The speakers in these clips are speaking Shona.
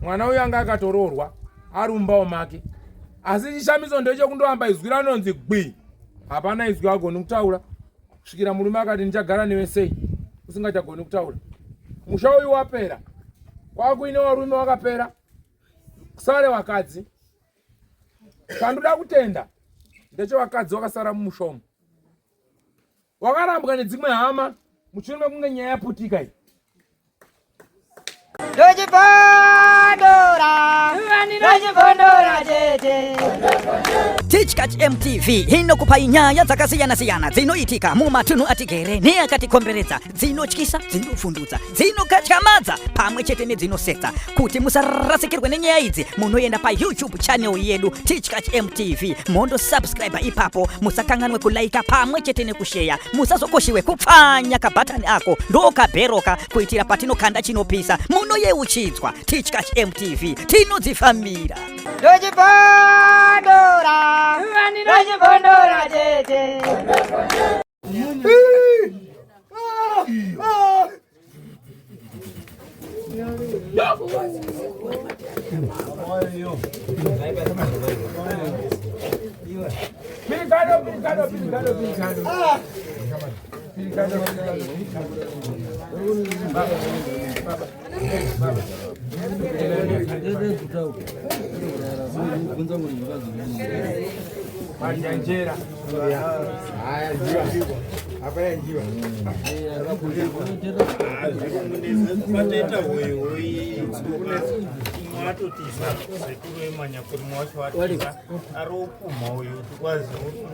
Mwana uyu anga akatororwa arumbawo make. Asi chishamiso ndechekundoamba izwi ranonzi gwi. Hapana izwi agoni kutaura. Kusvikira murume akati ndichagara newe sei usingachagoni kutaura. Musha uyu wapera. Kwakuine varume wakapera. Kusare vakadzi. Kandoda kutenda ndechevakadzi vakasara mumushomo. Wakarambwa nedzimwe hama mushure mekunge nyaya yaputika iyi. Vachibvondora tete. Discourse MTV inokupa nyaya dzakasiyana-siyana dzinoitika mumatunhu atigere neakatikomberedza, dzinotyisa, dzinofundutsa, dzinokatyamadza pamwe chete nedzinosetsa. Kuti musarasikirwe nenyaya idzi, munoenda pa YouTube channel yedu Discourse MTV, mondo subscribe ipapo, musakanganwe kulaika pamwe chete nekushare, musazokoshiwe kupfanya kabhatani ako ndokabheroka kuitira patinokanda chinopisa. Munoyeuchidzwa Discourse MTV, tinodzifamira. Vachibvondora tete. Manjanjera. Apa ya jiwa? Matotisa sekuru emanya kuri mwacho atisa aropuma uyu tikwazi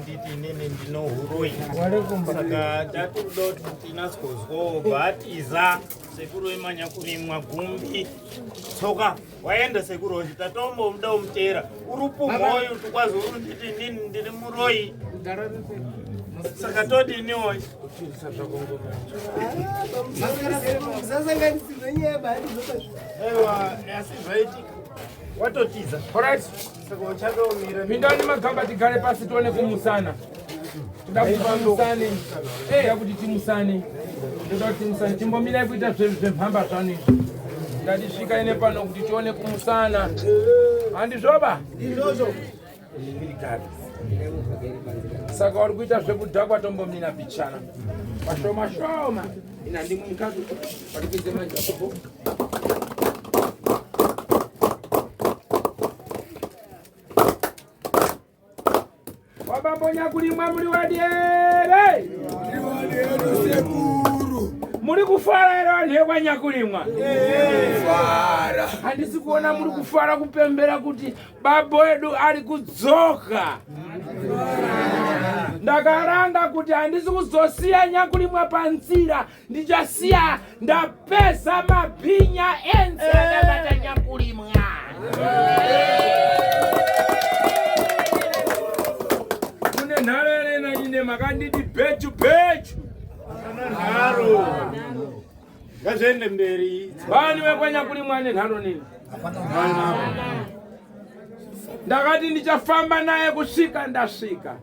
nditi nene ndinohuroi saka tatoda kuti tinaskozwawo bhatiza sekuru emanya kuri mwagumbi tsoka waenda sekuru ochi tatombomuda umutera urupuma uyu tikwazi uri nditi nini ndiri muroi saka todiniwo aiwa asi zvaitika watotiza Alright. saka uchatomira Pindani magamba tigare pasi tione kumusana. Toda kupa musani. Toda kuti timusani. Toda kuti timusani. Timbomira kuita zvemhamba zvani. Ngatisvika ine pano kuti tione kumusana. Handizvoba? Izvozvo. Saka uri kuita zvekudhakwa tombomira bichana. Mashoma shoma. Ina ndimwe mukatu. Parikuite majakobo. Wabambonya kulimwa muri wadiere. Sekuru. Muri kufara ero vanhu vanyakulimwa. Kufara. Handisi kuona muri kufara kupembera kuti babo edu ari kudzoka. Ndakaranga kuti handisi kuzosiya nyakulimwa panzira, ndichasiya ndapesa mabhinya enzi akabata nyakulimwa. Kune nharo ena ine makanditi bechu bechu. nharo ngazviende mberi Bani wekwanyakulimwa nenharo nini? Ndakati ndichafamba naye kusvika ndasvika.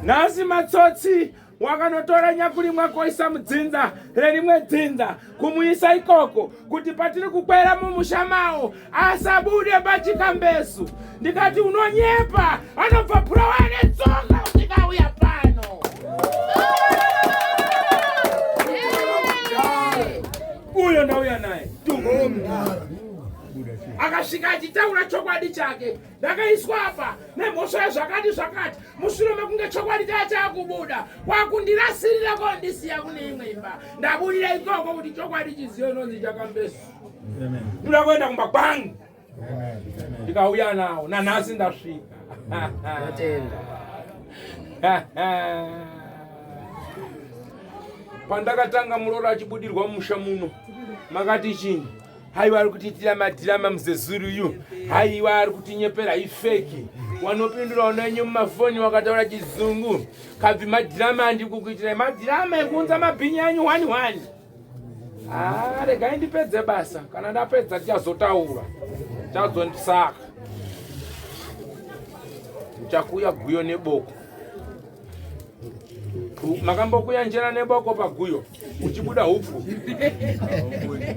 Nhasi matsotsi wakanotora nyakulimwa koisa mudzinza rerimwe dzinza kumuisa ikoko kuti patiri kukwera mumusha mawo asabude pachikambesu. Ndikati unonyepa, anobva purawane tsoka usikauya pano. Uyo ndauya naye. Akasvika achitaura chokwadi chake. Ndakaiswa apa nemhosva yezvakati zvakati. Mushure mekunge chokwadi chake chakubuda, kwakundirasirira kondisiya kune imwe imba. Ndabudira ikoko kuti chokwadi chiziyo nonzi chakambesu. Ndoda kuenda kumba kwangu. Ndikauya nawo, nanhasi ndasvika. Pandakatanga muroro achibudirwa mumusha muno, makati chini? Haiwa ari kutiitira madhirama muzezuru yu. Haiwa ari kutinyepera ifeki. Wanopindura unenyu mumafoni wakataura chizungu. Kabvi madhirama handikukuitirai madhirama ekuunza mabhinya anyu 1-1. Regai ndipedze basa. Kana ndapedza tichazotaura. Chazondisaka. Ndichakuya guyo neboko. Makambo kuyanjera neboko paguyo uchibuda huku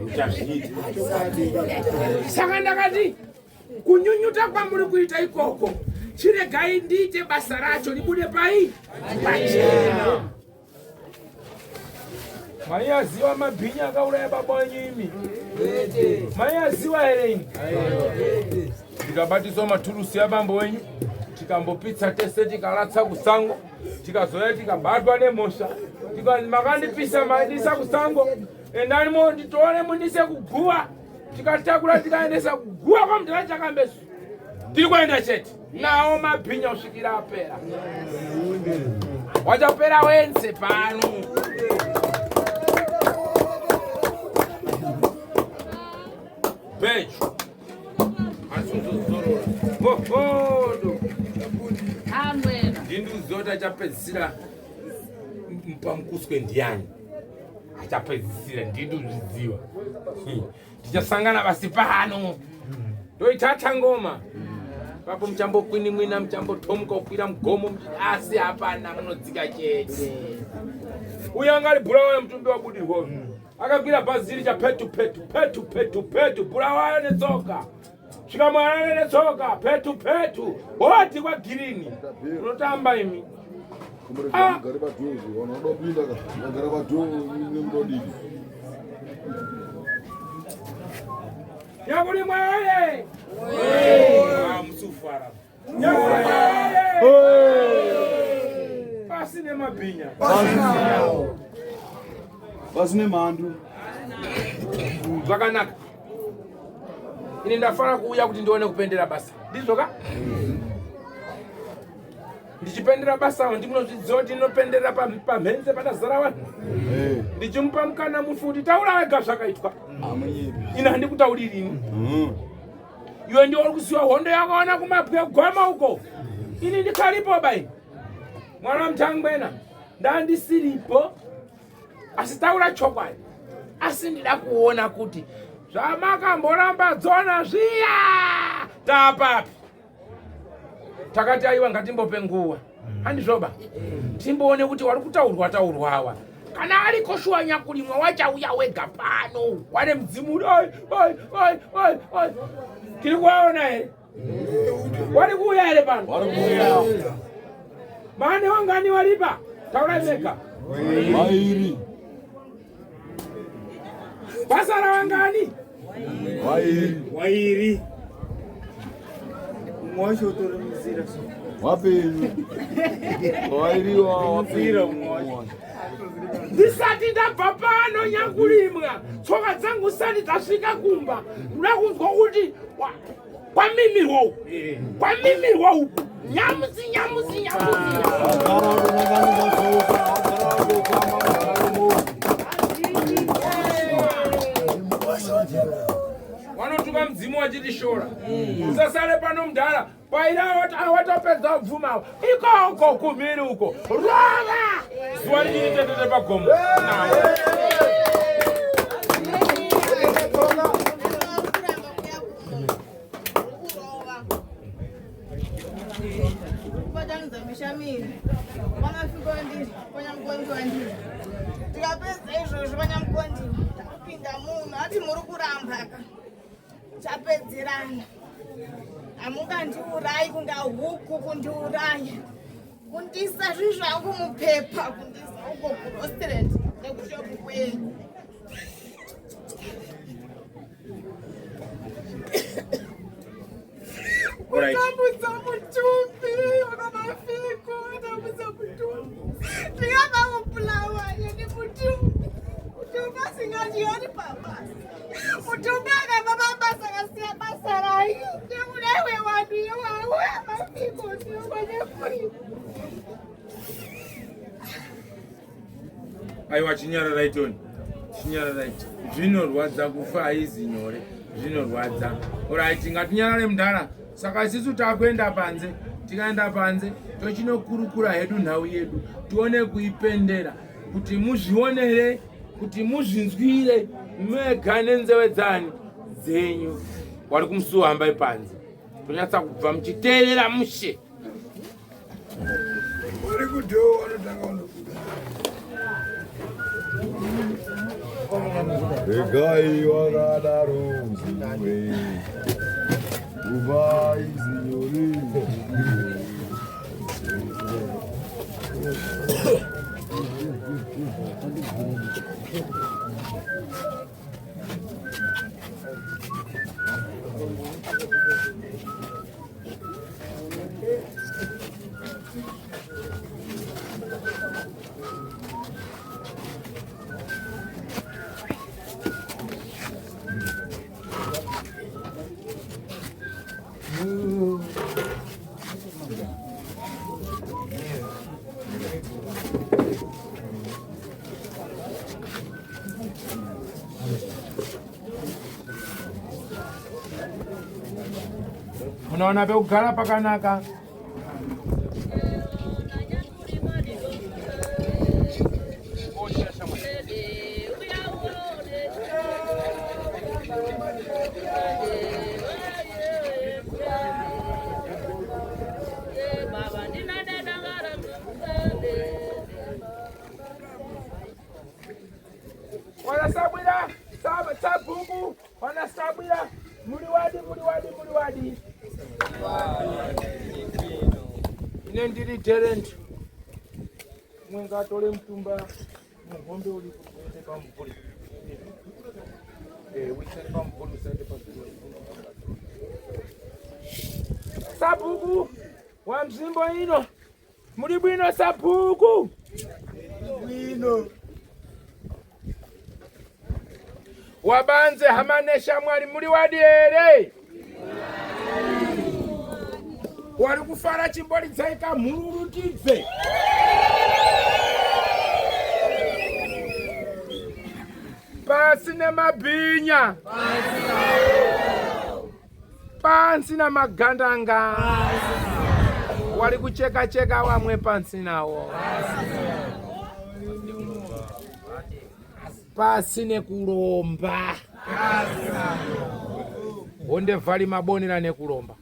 uchazviita. Saka ndakati kunyunyuta kwamuri kuita ikoko chiregai ndiite basa racho ribude pachena. Maiyaziva mabhinya akauraya baba wenyimi? Maiyaziva here ini? Tikabatiswa maturusi abambo wenyu, tikambopitsa tese tikalatsa kusango, tikazoya tikabatwa nemhosva, tikazi makandipisa maindisa kusango, endani monditore mundise kuguva, tikatakura tikaendesa kuguva kwamutara chakambesu. Tiri kuenda chete nawo mabhinya usvikira apera. Wachapera wense pano. Beijo. Ndinduzota chapedzisira pamukuswe ndiani. Achapedzisira ndinduzvidziwa. Tichasangana basi pano. Ndoitata ngoma. Papo mchambo kwini mwina mchambo tomuka ukwira mgomo asi hapana munodzika chete. Uyangali bulawa mtumbi wabudirwa. Akakwira bhazi richa petu bulawa netsoka. Chikamwana netsoka petu woti kwa girini. Unotamba imi. Gari badhuzi vanodopinda kagara badhuzi nemudodiki. Yakuri mwaye. Musufara. Pasine mabhinya. Pasine mandu. Zvakanaka. Ini ndafara kuuya kuti ndione kupendera basa. Ndizoka? Ndichipendera basa ndimunozvidziva kuti ndinopendera pamhenze patazara vanhu. Ndichimupa mukana mufuti taura wega zvakaitwa. Ina handikutauriri ini. Iwe ndiwe uri kuziva honde yakaona kumabwe gwama uko. Ini ndikaripo bai. Mwana mutangwena ndandisiripo. Asi taura chokwadi. Asi ndida kuona kuti zvamakamboramba dzona zviya tapapi. Takati aiwa ngatimbope nguva. Handizvoba. Timboone kuti wari kutaurwawa. Kana ariko shuwa nyakurimwa wachauya wega pano. Wane mdzimu oi. Tiri kuwaona here? Wari kuuya here pano? Wari kuuya. Mane wangani waripa? Taura meka. Mairi. Basa rawangani? Wairi. Mwasho tore mzira so. Wapenyu. Wairi wapira mwasho. Ndisati ndabva pano nyakurimwa. Tsoka dzangu sati dzasvika kumba. Ndoda kunzwa kuti kwamimirwa uku. Nyamusi. Wanotuka mdzimu wachiti shora. Usasare pano mudhara. Paira watopedza bvuma. Ikoko kumiri uko. Rova! Zuva richiri tetete pagomo. Chapedzerana. Amungandiurayi kunga huku kundiuraya. Kundisa zvangu mupepa kundisa uko kurestaurant nekushopu kwenyu. Unambudza mutumbi, unamafiko, unambudza mutumbi. Ndingaba mupulawa yeni mutumbi. Mutumbi asingajioni pabasa. Mutumbi akababa basa akasiya basa rayo. Ndikulewe wadu yewawe amafiko ndiyokwenye free. Aiwa chinyarara itoni. Chinyarara ito. Zvinorwadza kufa haizi nyore. Zvinorwadza. Alright, ngatinyarare mudhara. Saka isusu takuenda panze. Tikaenda panze tochinokurukura hedu nhau yedu. Tione kuipendera. Kuti muzvionere, kuti muzvinzwire, mwega nenzeve dzenyu. Wari kumusuhamba ipanze. Tonyatsa kubva muchiteerera mushe. Wari kudhowa wanotanga unokuda. regai wakadaro ziwe uvai zinyori Munaona pekugara pakanaka. Wanasabwira sabuku, wanasabwira muliwadi. Ine ndiri talent. Mwenga tole mtumba muhombe uli kuende pamvuri. Wisende pamvuri usende pamvuri. Sabuku wa mzimbo ino. Muri bwino sabuku. Bwino. Wabanze hamanesha mwali muri wadi ere. Wari kufara chimbori dzaika mururutidze. Pasi nemabhinya. Pansi namagandanga. Wari kucheka wamwe pansi nawo. Pasi nekuromba. Honde vali mabonera nekuromba.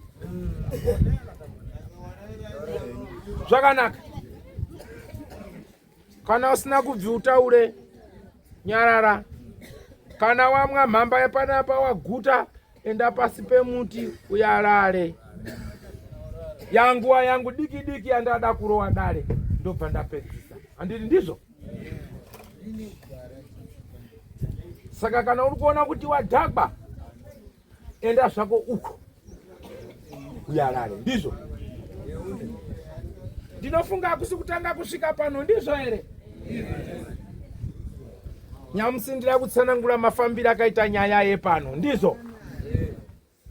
Zvakanaka. Kana usina kubvi utaure nyarara. Kana wamwa mhamba yepanapa waguta enda pasi pemuti uyarare. Yangu diki andada kurowa dare ndobva ndapedzisa. Andiri ndizvo? Saka kana uri kuona kuti wadhakwa enda zvako uko uyarare. Ndizvo? Ndinofunga akusi kutanga kusvika pano ndizvo ere? Nyamusindira kutsanangura mafambiro akaita nyaya yepano ndizvo?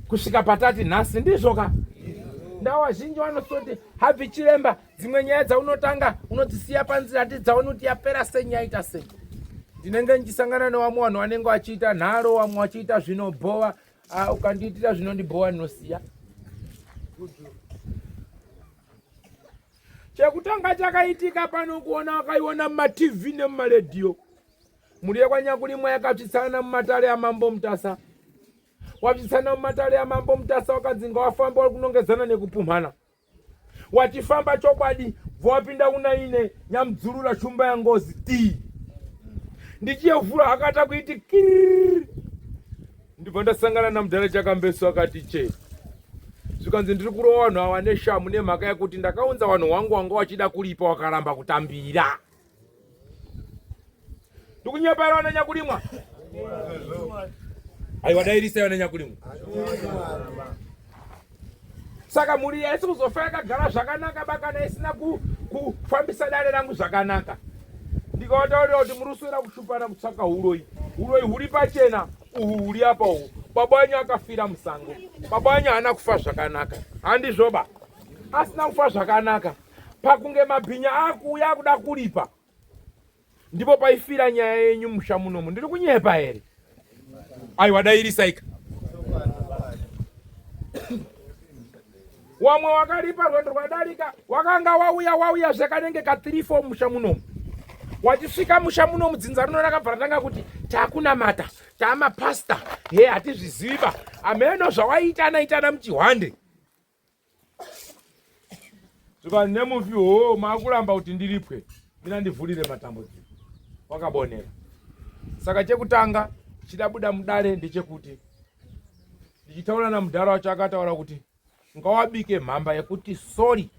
Kusvika patati nhasi ndizvo ka? Ndau vazhinji vanosoti habvi chiremba dzimwe nyaya dzaunotanga unodzisiya panzira tidzaona kuti yapera sei yaita sei. Ndinenge ndichisangana nevamwe vanhu vanenge vachiita nharo, vamwe vachiita zvinobhova. Ukandiitira zvinondibhova ndinosiya. Chekutanga chakaitika pano kuona wakaiona muma-TV nemuma-radio. Muri kwanyakurimwa yakapitsana mumatare amambo mutasa. Wapitsana mumatare amambo mutasa wakadzinga wafamba wari kunongedzana nekupumhana. Wachifamba chokwadi vwapinda kuna ine nyamudzurura Shumba yengozi ti. Ndichiyevhura hakata kuiti kiriri. Ndibva ndasangana namudhara chakambeso wakati che. Zvikanzi ndiri kurowa vanhu ava neshamu nemhaka yekuti ndakaunza vanhu wangu wanga wachida kuripa wakaramba kutambira. Ndikunyepaira vana nyakurimwa. Aiwa dairisa vana nyakurimwa. Saka muri yaisi kuzofa yakagara zvakanaka bakana isina kufambisa dare rangu zvakanaka. Ndikataurira kuti muri kuswera kushupana kutsvaka huroi. Huroi huri pachena, uhu huri apa uhu. Baba wanyu akafira musango. Baba wanyu haana kufa zvakanaka. Handizvoba. Asina kufa zvakanaka. Pakunge mabhinya akuuya kuda kuripa. Ndipo paifira nyaya yenyu musha munomu. Ndiri kunyepa here? Aiwa dairisaika. Wamwe wakaripa rwendo rwadarika. Wakanga wauya zvakanenge ka 3-4 musha munomu. Wachisvika musha munomu dzinza rino rakabva ratanga kuti takunamata, tamapasta, hatizviziva. Ameno zvawaitana muchihwande. Zvika nemufi makuramba kuti ndiripwe. Mina ndivhurire matambudziko. Wakabonera. Saka chekutanga chidabuda mudare ndechekuti ndichitaura namudhara wacho akataura kuti ngawabike mhamba yekuti sorry.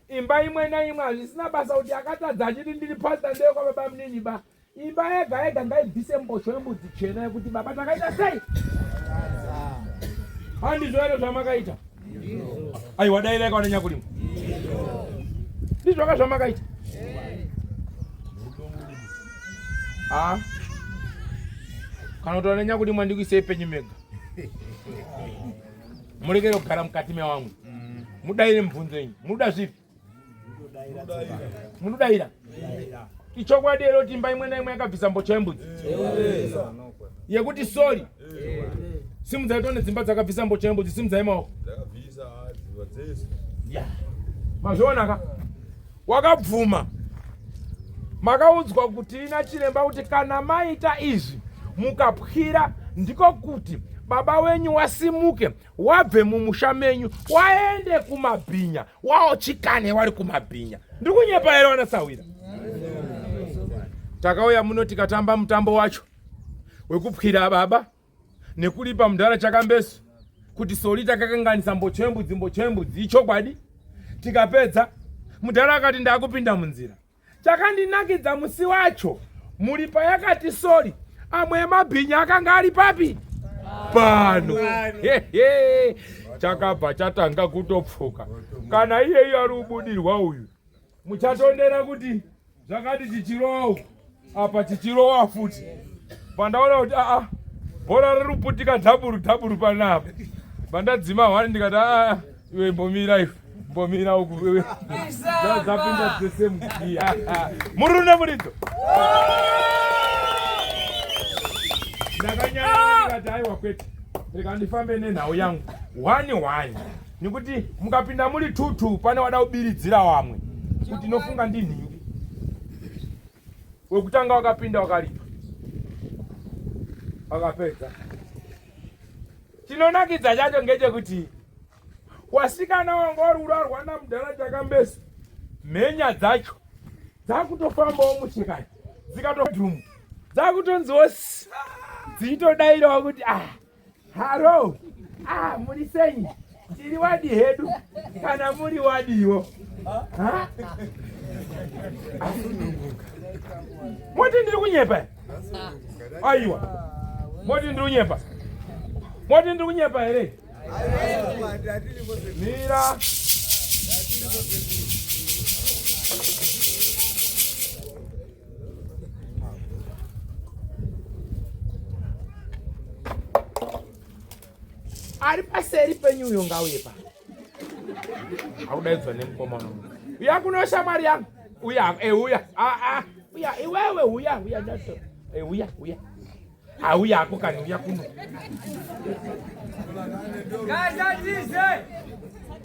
Imba imwe naimwe hazvisina basa kuti akatadza achiti ndiri pastor ndeye kwababa munini ba. Imba yega yega ngaibvise mbozho yembudzi chena yekuti baba takaita sei? Handizvo ere zvamakaita? Aiwa daira yakaona nyakurima. Ndizvo zvamakaita. Kana utaona nyakurima ndikuisei penyu mega. Murekere kugara mukati mewamwe. Mudaire mibvunzo yenyu. Munoda zvipi? Munodaira? Ichokwadi ere kuti imba imwe naimwe yakabvisa mbozho yembudzi? Yekuti sorry. Simudzai tone dzimba dzakabvisa mbozho yembudzi, simudzai maoko. Mazvionaka? Wakabvuma. Makaudzwa kuti ina chiremba kuti kana maita izvi mukapwira ndiko kuti baba wenyu wasimuke wabve mumusha menyu waende kumabhinya waochikane wari kumabhinya. Ndiri kunyepa ere wanasawira? Takauya muno tikatamba mutambo wacho wekupwira baba nekulipa mudhara chakambesu kuti sori takakanganisa mbochembudzi ichokwadi. Tikapedza mudhara akati ndakupinda munzira. Chakandinakidza musi wacho mulipa yakati sori amwe emabhinya akanga ari papi? Pano. Chakabva chatanga kutopfuka. Kana iyeyi ari kubudirwa uyu muchatondera kuti zvakati chichirowa apa chichirowa futi. Pandaona kuti bhora riri kuputika dhapuru panapa. Pandadzima hwani ndikati iwe mbomira uku dzapinda dzese mugiya. Murune muridzo. Ndakanyanya ndikati aiwa kwete rega ndifambe nenhau yangu hwani nekuti mukapinda muri tutu pane wada kubiridzira wamwe kuti nofunga ndinhingi. Wekutanga wakapinda wakalipa akapedza. Chinonakidza chacho ngechekuti wasikana wangu wari urarwa namudhara chakambesu mhenya dzacho dzakutofambawo muchikani dzikatodhumu dzakutonziwo dzichitodairawo kuti haro muri senyi tiri wadi hedu kana muri wadiwo. Moti ndiri kunyepa? Aiwa. Moti ndiri kunyepa here? Mira. Ari paseri penyuyo ngauyepa. Haudaidzwa nemukomana. Uya kuno shamwari yangu. Uya. Uya iwewe uya ndato. Uya. Uya ako kani uya kuno. Ngazatize.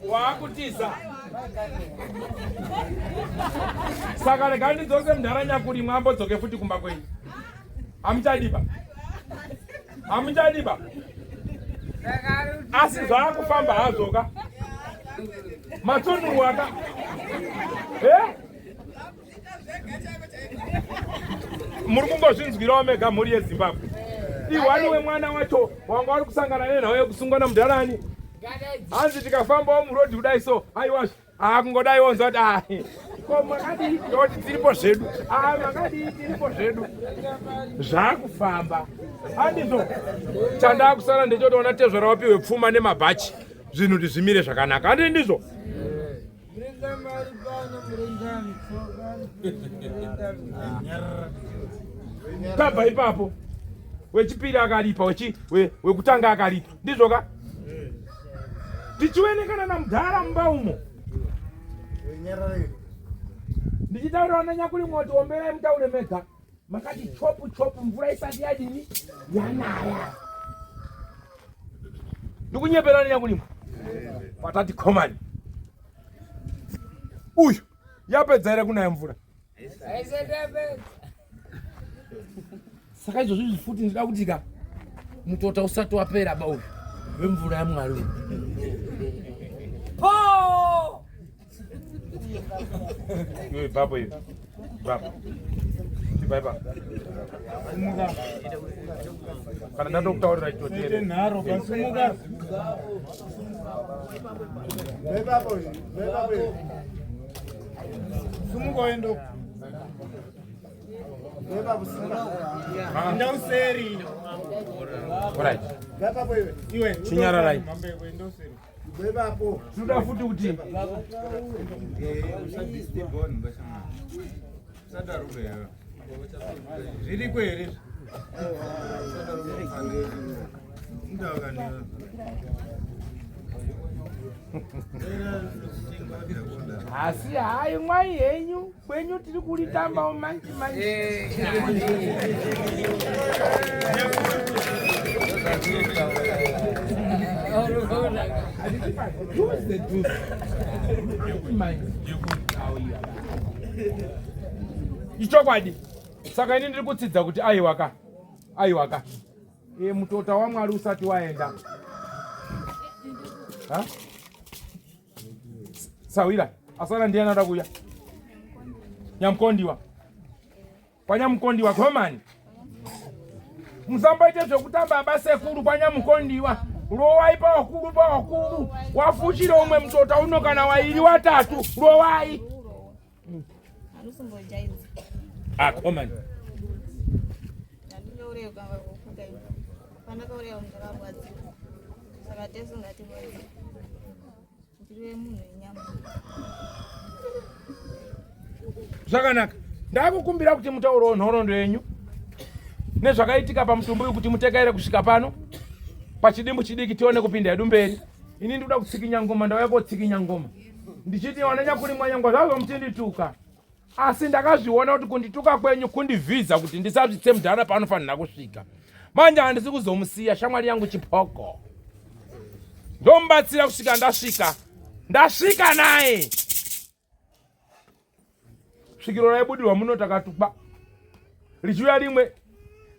Wakutiza. Saka rekani dzose mudhara nyakuri mwambo dzoke futi kumba kwenyu. Amuchadiba. Asi zvakufamba hazoka. Matunu waka. Muri kungozvinzwirawo mega mhuri yeZimbabwe. Ihwani wemwana wacho wanga wari kusangana nenhau yekusungwa namudharani. Hanzi tikafambawo murodhi kudai so aiwazvo kungodai wonzwa kuti ko makadii kuti tiripo zvedu makadii tiripo zvedu zvakufamba. Handizvo chandakusara ndechotoona tezvara wapiwe pfuma nemabhachi zvinhu kuti zvimire zvakanaka. Handi ndizvo? Tabva ipapo wechipiri akaripa wekutanga akaripa. Ndizvoka? Ndichiwenekana namudhara mumba umo. Ndichitaurawo nanyakuri moti omberai mutaure mega. Makati chopu mvura isati yadini yanaya. Ndikunyepera nanyakuri patati komani. Uyu yapedza ere kunaya mvura? Saka izvozvo zvifuti ndida kutika mutota usati wapera bauyu wemvura yaMwari. Iwe babo iwe. Babo. Bye. Sumuka. Kana ndakutaurira chotele. Naro basumuka. Beba boy. Sumuka endo. Beba busumuka. Ndoseri. Alright. Beba boy. Iwe. Chinyara right. Mambe endo seri. Beba po. Suda futi kuti. usadistibhoni bashama sadarube zviri kweri ndakani Asi hayi mwai henyu kwenyu tiri kulitamba manji. Ichokwadi saka ini ndiri kutsidza kuti aiwaka mutota waMwari usati waenda sawira asana ndiye anoda kuya Nyamkondiwa kwaNyamkondiwa komani musambaite zvekutamba abasekuru kwaNyamkondiwa lowai pawakuru wafuchira umwe mutota uno kana wairi watatu lowai komani zvakanaka ndakukumbira kuti mutauro nhoroondo yenyu nezvakaitika pamutumbi uyu kuti mutekaire kusvika pano pachidimbu chidiki tione kupinda hedu mberi. Ini ndikuda kutsikinya ngoma ndauya kotsikinya ngoma ndichiti wanenya kuri mwanyangwa zvazvo mutindituka asi ndakazviona kuti kundituka kwenyu kundivhiza kuti ndisazvitse mudhara panofanira kusvika. Manje handisi kuzomusiya shamwari yangu Chipoko ndomubatsira kusvika ndasvika naye. Svikiro raibudirwa muno takatukwa richiuya rimwe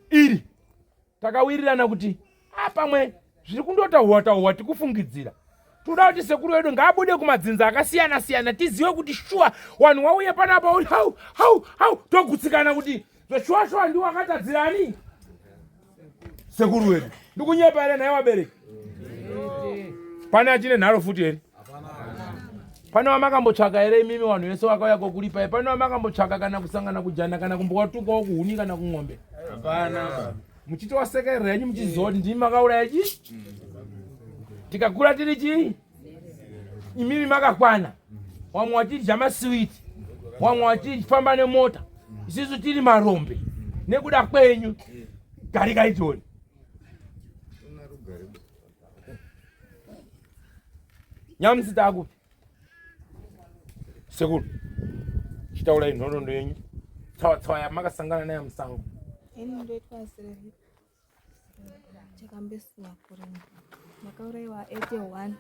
iri takawirirana kuti pamwe zviri kundotahuwa tikufungidzira toda kuti sekuru wedu ngaabude kumadzinza akasiyana tizive kuti shuwa wanhu wauye panapa uri hau togutsikana kuti zveshuwa ndiwo akatadzirani sekuru wedu. Ndikunyepa here naye wabereki pane achine nharo futi here pane wamakambotsvaka here imimi wanhu vese wakauya kokulipai pane wamakambotsvaka kana kusangana kujana kana kumbowatukawo kuhuni kana kumwombe hapana muchitowasekerera yenyu muchiziva kuti ndimi makauraya chii tikakura tiri chii imimi makakwana wamwe wachidya masiwiti wamwe wachifamba nemota isisu tiri marombe nekuda kwenyu garikaitoni nyamusita akupi sekuru chitaurai nhoroondo yenyu tsawa yamakasangana naye musango. Ini ndoitwa Sirvi chakambesina kurima ndakauraiwa 81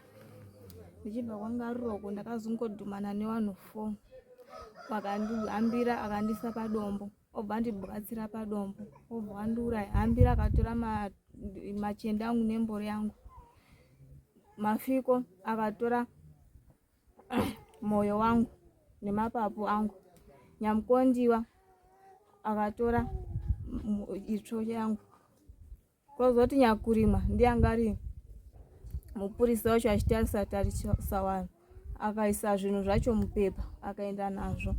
ndichibva kwanga ruroko ndakazongodhumana nevanhu 4 vakandihambira akandisa padombo obva ndibwatsira padombo obva andiurayihambira akatora machende angu nembori yangu mafiko akatora moyo wangu nemapapu angu Nyamkondiwa akatora itsvo yangu kozoti Nyakurimwa ndiangari mupurisa wacho achitarisa tarisa wanhu akaisa zvinhu zvacho mupepa akaenda nazvo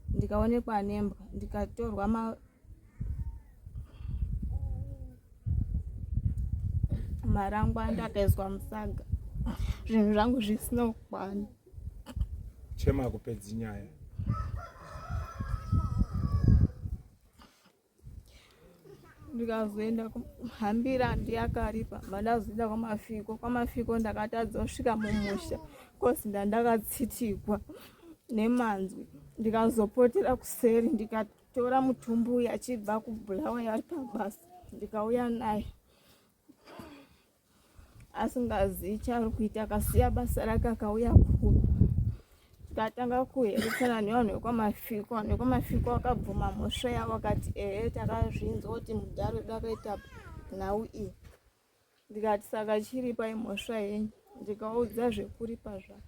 ndikaonekwa nembwa ndikatorwa marangwanda akaiswa musaga zvinhu zvangu zvisina kukwana chema kupedzi nyaya ndikazoenda kuhambira ndiakaripa mandazoenda kwamafiko ndakatadza kusvika mumusha kosi ndandakatsitikwa nemanzwi ndikazopotera kuseri ndikatora mutumbuyu achibva kubhulawa yari pabasa ndikauya naye asingazivi chaari kuita akasiya basa rake akauya kuno tikatanga kuherisana nevanhu vekwamafiko vanhu vekwamafiko vakabvuma mhosva yavo vakati takazvinzwa kuti mudharo wedu akaita nhau iyi ndikati saka chiripai mhosva yenyu ndikaudza zvekuripa zvavo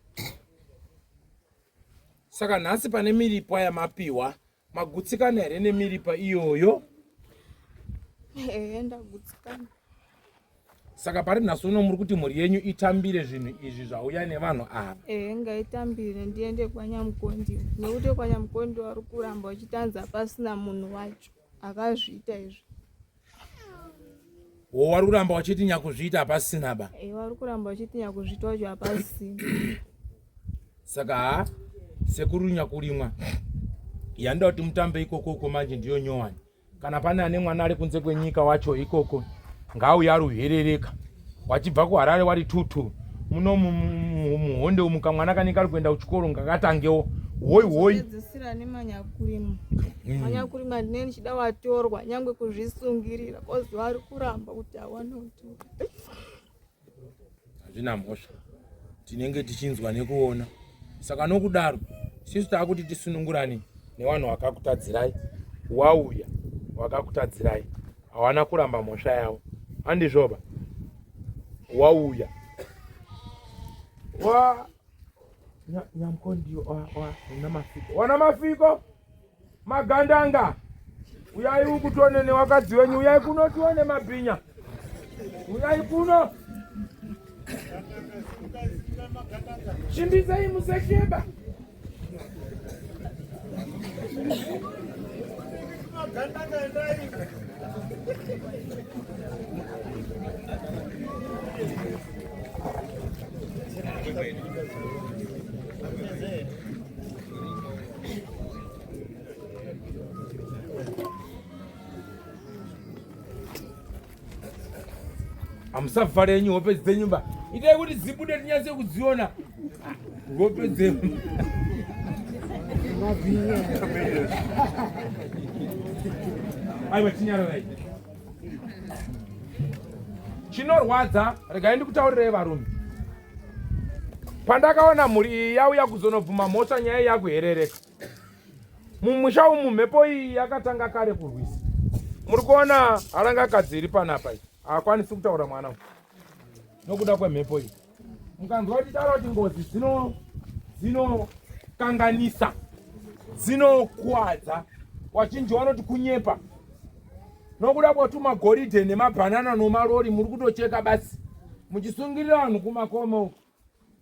saka nhasi pane miripo yamapiwa magutsikana here nemiripa iyoyo? Ndagutsikana. Saka pari nhasi uno muri kuti mhuri yenyu itambire zvinhu izvi zvauya nevanhu ava? Ngaitambire ndiende kwanyamukondi, nekuti kwanyamukondi vari kuramba vachitanza pasina munhu wacho akazviita izvi. Vari kuramba vachiti nyakuzviita hapasina ba? Vari kuramba vachiti nyakuzviita wacho hapasina. Saka sekuru nyakurimwa yanda kuti mutambe ikoko manje ndiyo nyowani. Kana pane ane mwana ari kunze kwenyika wacho ikoko ngauya ruherereka wachibva kuHarare wari tutu muno muhonde umuka mwana kanenge ari kuenda kuchikoro ngakatangewo hoi dzisira nemanyakurimwa. Manyakurimwa ndine ndichida watorwa nyangwe kuzvisungirira kozi vari kuramba kuti hawana kutora. Hazvina mhosva, tinenge tichinzwa nekuona. Saka nokudaro sisi taakuti tisunungurane nevanhu vakakutadzirai. Wauya wakakutadzirai hawana kuramba mhosva yavo, handizvoba? Wauya nyamkondiyo wana mafiko magandanga, uyai uku tione nevakadzi wenyu, uyai kuno tione mabhinya, uyai kuno chimbisei musekeba. Amusavhare yenyu hope dzenyu ba, itai kuti dzibude tinyase kudziona hope dzenyu. Aiwa chinyararai. Chinorwadza, regai ndikutaurirei varume. Pandakaona mhuri iyi yauya kuzonobvuma mhosva nyaya yakuherereka. Mumusha umu mhepo iyi yakatanga kare kurwisa. Muri kuona harangakadzi iri panapa iyi haakwanisi kutaura mwana uyu nokuda kwemhepo iyi. Mukanzwa tichitaura kuti ngozi dzinokanganisa, dzinokuwadza, wachinji vanoti kunyepa. Nokuda kwatumagoridhe nemabhanana nomarori muri kutocheka basi muchisungirira vanhu kumakomo.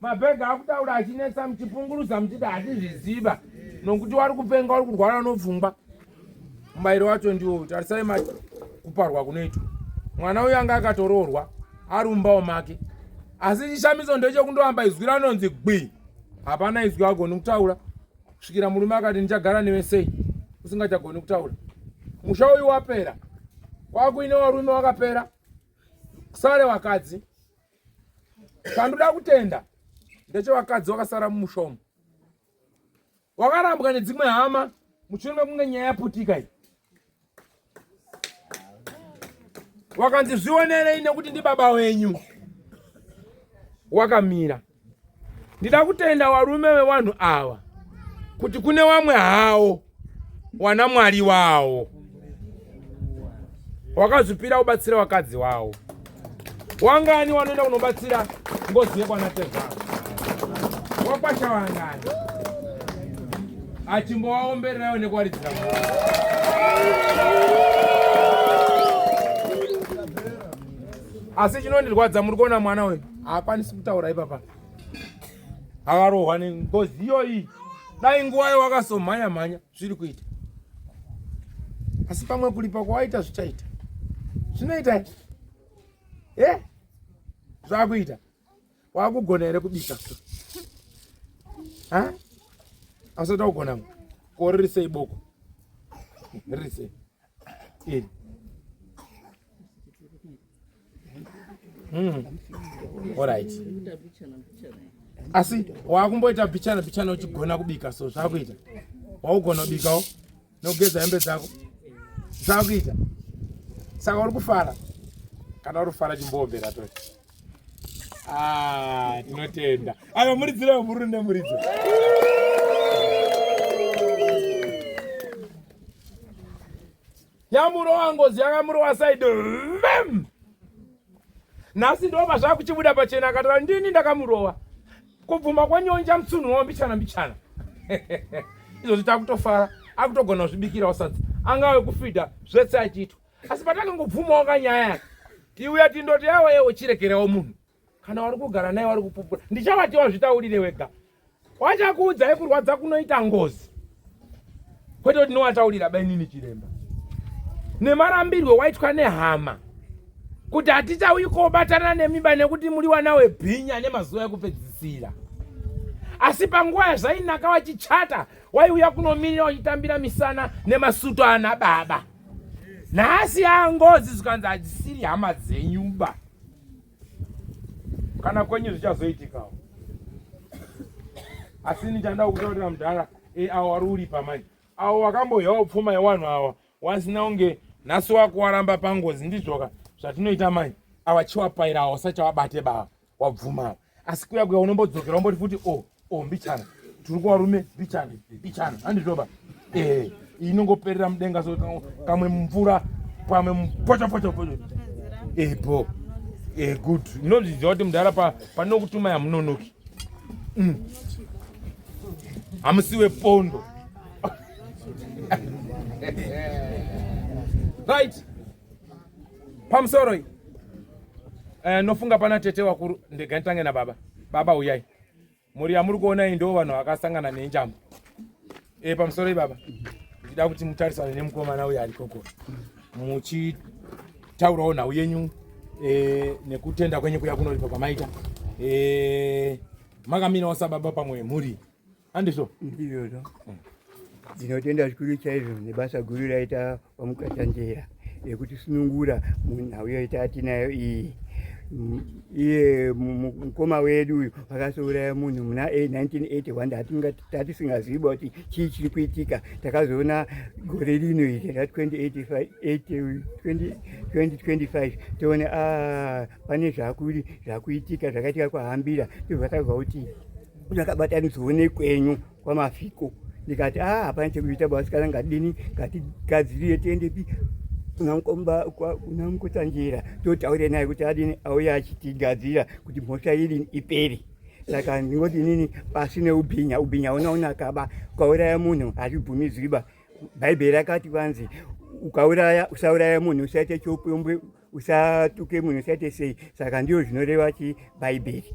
Mabhega akutaura achinetsa muchipunguruza muchiti hatizviziva nokuti wari kupenga, wari kurwara nopfungwa. Mubayiro wacho ndiwo tarisai kuparwa kunoitwa. Mwana uyu anga akatoroorwa arumbawo make, asi chishamiso ndechekundoamba izwi ranonzi gwi, hapana izwi agoni kutaura kusvikira murume akati ndichagara newe sei usingachagoni kutaura. Musha uyu wapera, wakuine varume wakapera, kusare vakadzi. Kandoda kutenda ndechevakadzi vakasara mumushomo, wakarambwa nedzimwe hama mushure kunge nyaya yaputika iyi. Wakanzi zvionerei nekuti ndi baba wenyu, wakamira. Ndida kutenda varume vevanhu ava kuti kune vamwe havo wana mwari wavo wakazvipira kubatsira vakadzi wavo. Wangani wanoenda kunobatsira ngozi yekwanatevharo? Wakwasha wangani achimbovaombererawo nekuwaridzira asi chinondirwadza muri kuona mwana wenyu haakwanisi kutaura ipapa, akarohwa nengozi iyoyi. Dai nguvayo wakasomhanya zviri kuita, asi pamwe kulipa kwawaita zvichaita zvinoita zvakuita. Wakugona here kubika? Asata kugona ko ririsei boko, ririsei iri. Alright. Asi wakumboita bichana uchigona kubika, so zvakuita. Waugona kubikawo nokugeza hembe dzako zvakuita. Saka uri kufara kana uri kufara chimbombera toti tinotenda. Ayo muridzire mururu nemuridzo. Yamurowa ngozi yakamurowa side vem. Nhasi ndobva zvakuchibuda pachena akati ndini ndakamurowa. Kubvuma kwanyonja mutsunhu wambichana. Izvo takutofara akutogona kuzvibikira usadza angave kufidha zvese achiitwa. Asi patakangobvumawo kanyaya yake tiuya tindoti yawe chirekerewo munhu kana wari kugara naye wari kupupura ndichavati wazvitaurire wega. Wachakuudzai kurwadza kunoita ngozi kwete kuti nowataurira bainini chiremba nemarambirwe waitwa nehama kuti hatichauyi kobatana nemimba nekuti muri wana webhinya nemazuva ekupedzisira. Asi panguva yazvainaka wachichata waiuya kunomirira wachitambira misana nemasuto ana baba. Nhasi angozi zvikanzi hadzisiri hama dzenyuba. Kana kwenyu zvichazoitikawo. Asi ndichanda kutaurira mudhara avo vari uripa manje avo vakambohyawo pfuma yevanhu ava wasina kunge nhasi wako waramba pangozi ndizvoka zvatinoita manje ava chiwapaira avo sachawabate bava wabvumawo. Asi kuya unombodzokera umboti futi mbichana tiri kuvarume mbichana handizvoba inongoperera mudenga so kamwe mumvura pamwe mupochopocho bo good inozviziva kuti mudhara panokutuma yamunonoki hamusiwe pondo. Right. Pamusoro nofunga pana tete wakuru ndeganitange na baba uyai muri yamuri kuona ndo vanhu vakasangana nenjambo pamusoro baba ndida kuti mutarisane nemukomana uya ari koko muchitaurawo nhau yenyu nekutenda kwenyu kuya kunoripa kwamaita makamirawo sababa pamwe muri handizvo ndizvozvo. Ndinotenda zvikuru chaizvo nebasa guru raita Mukotsanjera yekuti sunungura munhau yoita atinayo iyi. Iye mukoma wedu uyu vakasouraya munhu muna 1981 tatisingaziva kuti chii chiri kuitika. Takazoona gore rino iri ra2025 toona pane zvakuitika zvakaitika kwahambira tobva tazwa kuti zvakabatanidzwa kwenyu kwamafiko. Ndikati hapana chekuita basi kana ngadini ngatigadzirire tiendepi kuna Mukotsanjera totaure naye kuti adini auye achitigadzira kuti mhosva iri ipere. Saka ndingoti inini pasine ubhinya unaona kaba ukauraya munhu hazvibvumidzwiba. Bhaibheri rakati vanzi usauraya munhu usaite chopombwe usatuke munhu usaite sei. Saka ndiyo zvinoreva chibhaibheri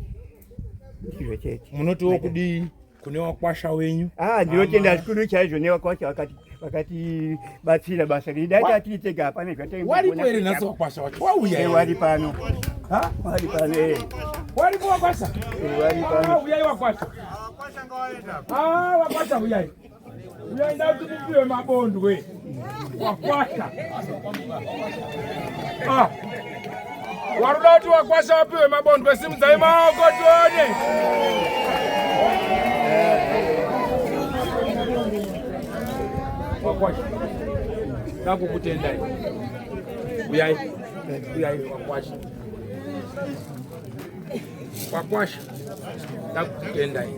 ndizvo chete. Munotiwo kudii kune wakwasha wenyu? Ndinotenda zvikuru chaizvo newakwasha vakatibatsira basa ridai tiitega hapana zvataimboona. Waripo here nhasi wakwasha wacho wauya? Wari pano. Wari pano waripo wakwasha? Wari pano. Uyai wakwasha. Wakwasha uyai. Uyai ndakuti mupiwe mabondwe. Wakwasha. Waruda kuti wakwasha wapiwe mabondwe simudzai maoko tione. Wakwasha ndakukutendai uyai wakwasha ndakukutendai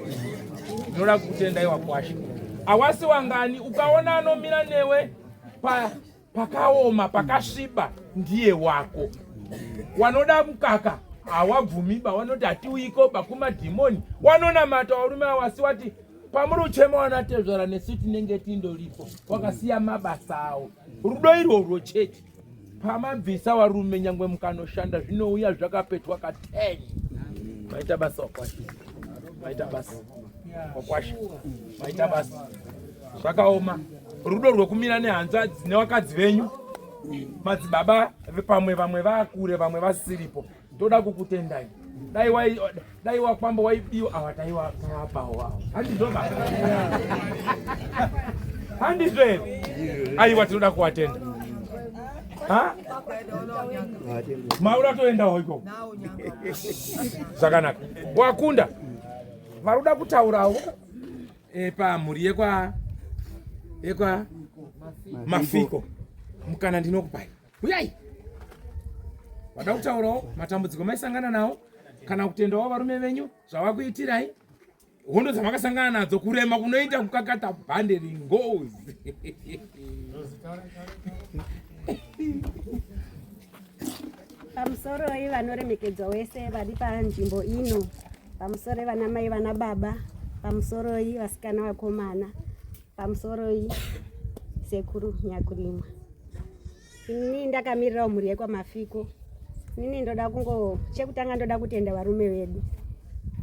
ndinoda kukutendai wakwasha. Awasi wangani ukaona anomira newe pakaoma pakasviba ndiye wako. Wanoda mukaka hawabvumiba wanoti hatiuiko pakumadhimoni wanonamata varume awasi wati pamuri uchema wanatezvara nesu tinenge tindoripo wakasiya mabasa awo. Rudo irworwo chete pamabvisa varume nyangwe mukanoshanda zvinouya zvakapetwa ka10. Maita basa wakwasha, maita basa wakwasha, maita basa zvakaoma. Rudo rwekumira nehanzvadzi nevakadzi venyu madzibaba vamwe vakure vamwe vasiripo. Toda kukutendai. Dai wakwamba waibiwa awataiwa kawapawo wao. Handizvo here? Aiwa tinoda kuwatenda. Maura toendawo iko. Zvakanaka. Wakunda. Varuda kutaurawo pamhuri yekwa mafiko. Mukana ndinokupai. Uyai. Wada kutaurawo matambudziko maisangana nawo kana kutendawo varume venyu zvavakuitirai hondo dzamakasangana nadzo kurema kunoita kukakata bhande ringozi. Pamusoro vanoremekedzwa wese vari panzvimbo ino, pamusoro vanamai vana baba, pamusoro vasikana vakomana, pamusoro Sekuru Nyakurimwa. Ini ndakamirira mhuri yekwamafiko. Nini ndoda chekutanga ndoda kutenda varume vedu.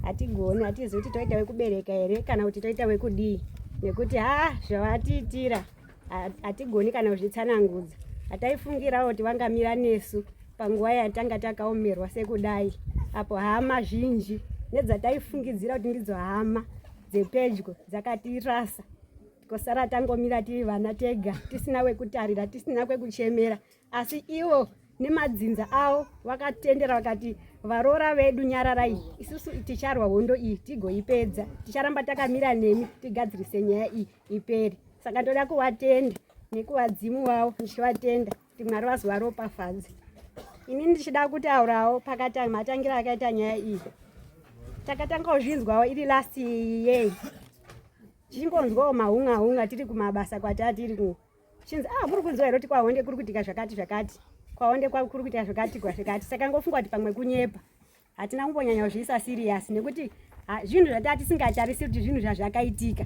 Hatigoni, hatizi kuti toita wekubereka here kana kuti toita wekudii. Nekuti zvavatiitira hatigoni kana kuzvitsanangudza. Hataifungirawo kuti vangamira nesu panguva yatanga takaomerwa sekudai. Apo hama zhinji nedzataifungidzira kuti ndidzo hama dzepedyo dzakatirasa. Kosara tangomira tiri vana tega, tisina wekutarira, tisina kwekuchemera. Asi ivo nemadzinza avo vakatendera vakati varora vedu nyararai, isusu ticharwa hondo iyi tigoipedza. Ticharamba takamira nemi tigadzirise nyaya iyi iperi. Saka ndoda kuvatenda nekuvadzimu vavo ndichivatenda kuti Mwari vazovaropafadze. Ini ndichida kutaurawo pakati matangira akaita nyaya iyi. Takatanga kuzvinzwawo iri last year. Chingonzwawo mahunga tiri kumabasa kwatatiri ku. Chinzi muri kunzwa here kuti kwahonde kuri kuitika zvakati. Kwahonde kuri kuitika zvakati. Saka ngofunga kuti pamwe kunyepa. Hatina kumbonyanya kuzviisa serious nekuti zvinhu zvatati tisingatarisi kuti zvinhu zvazvakaitika.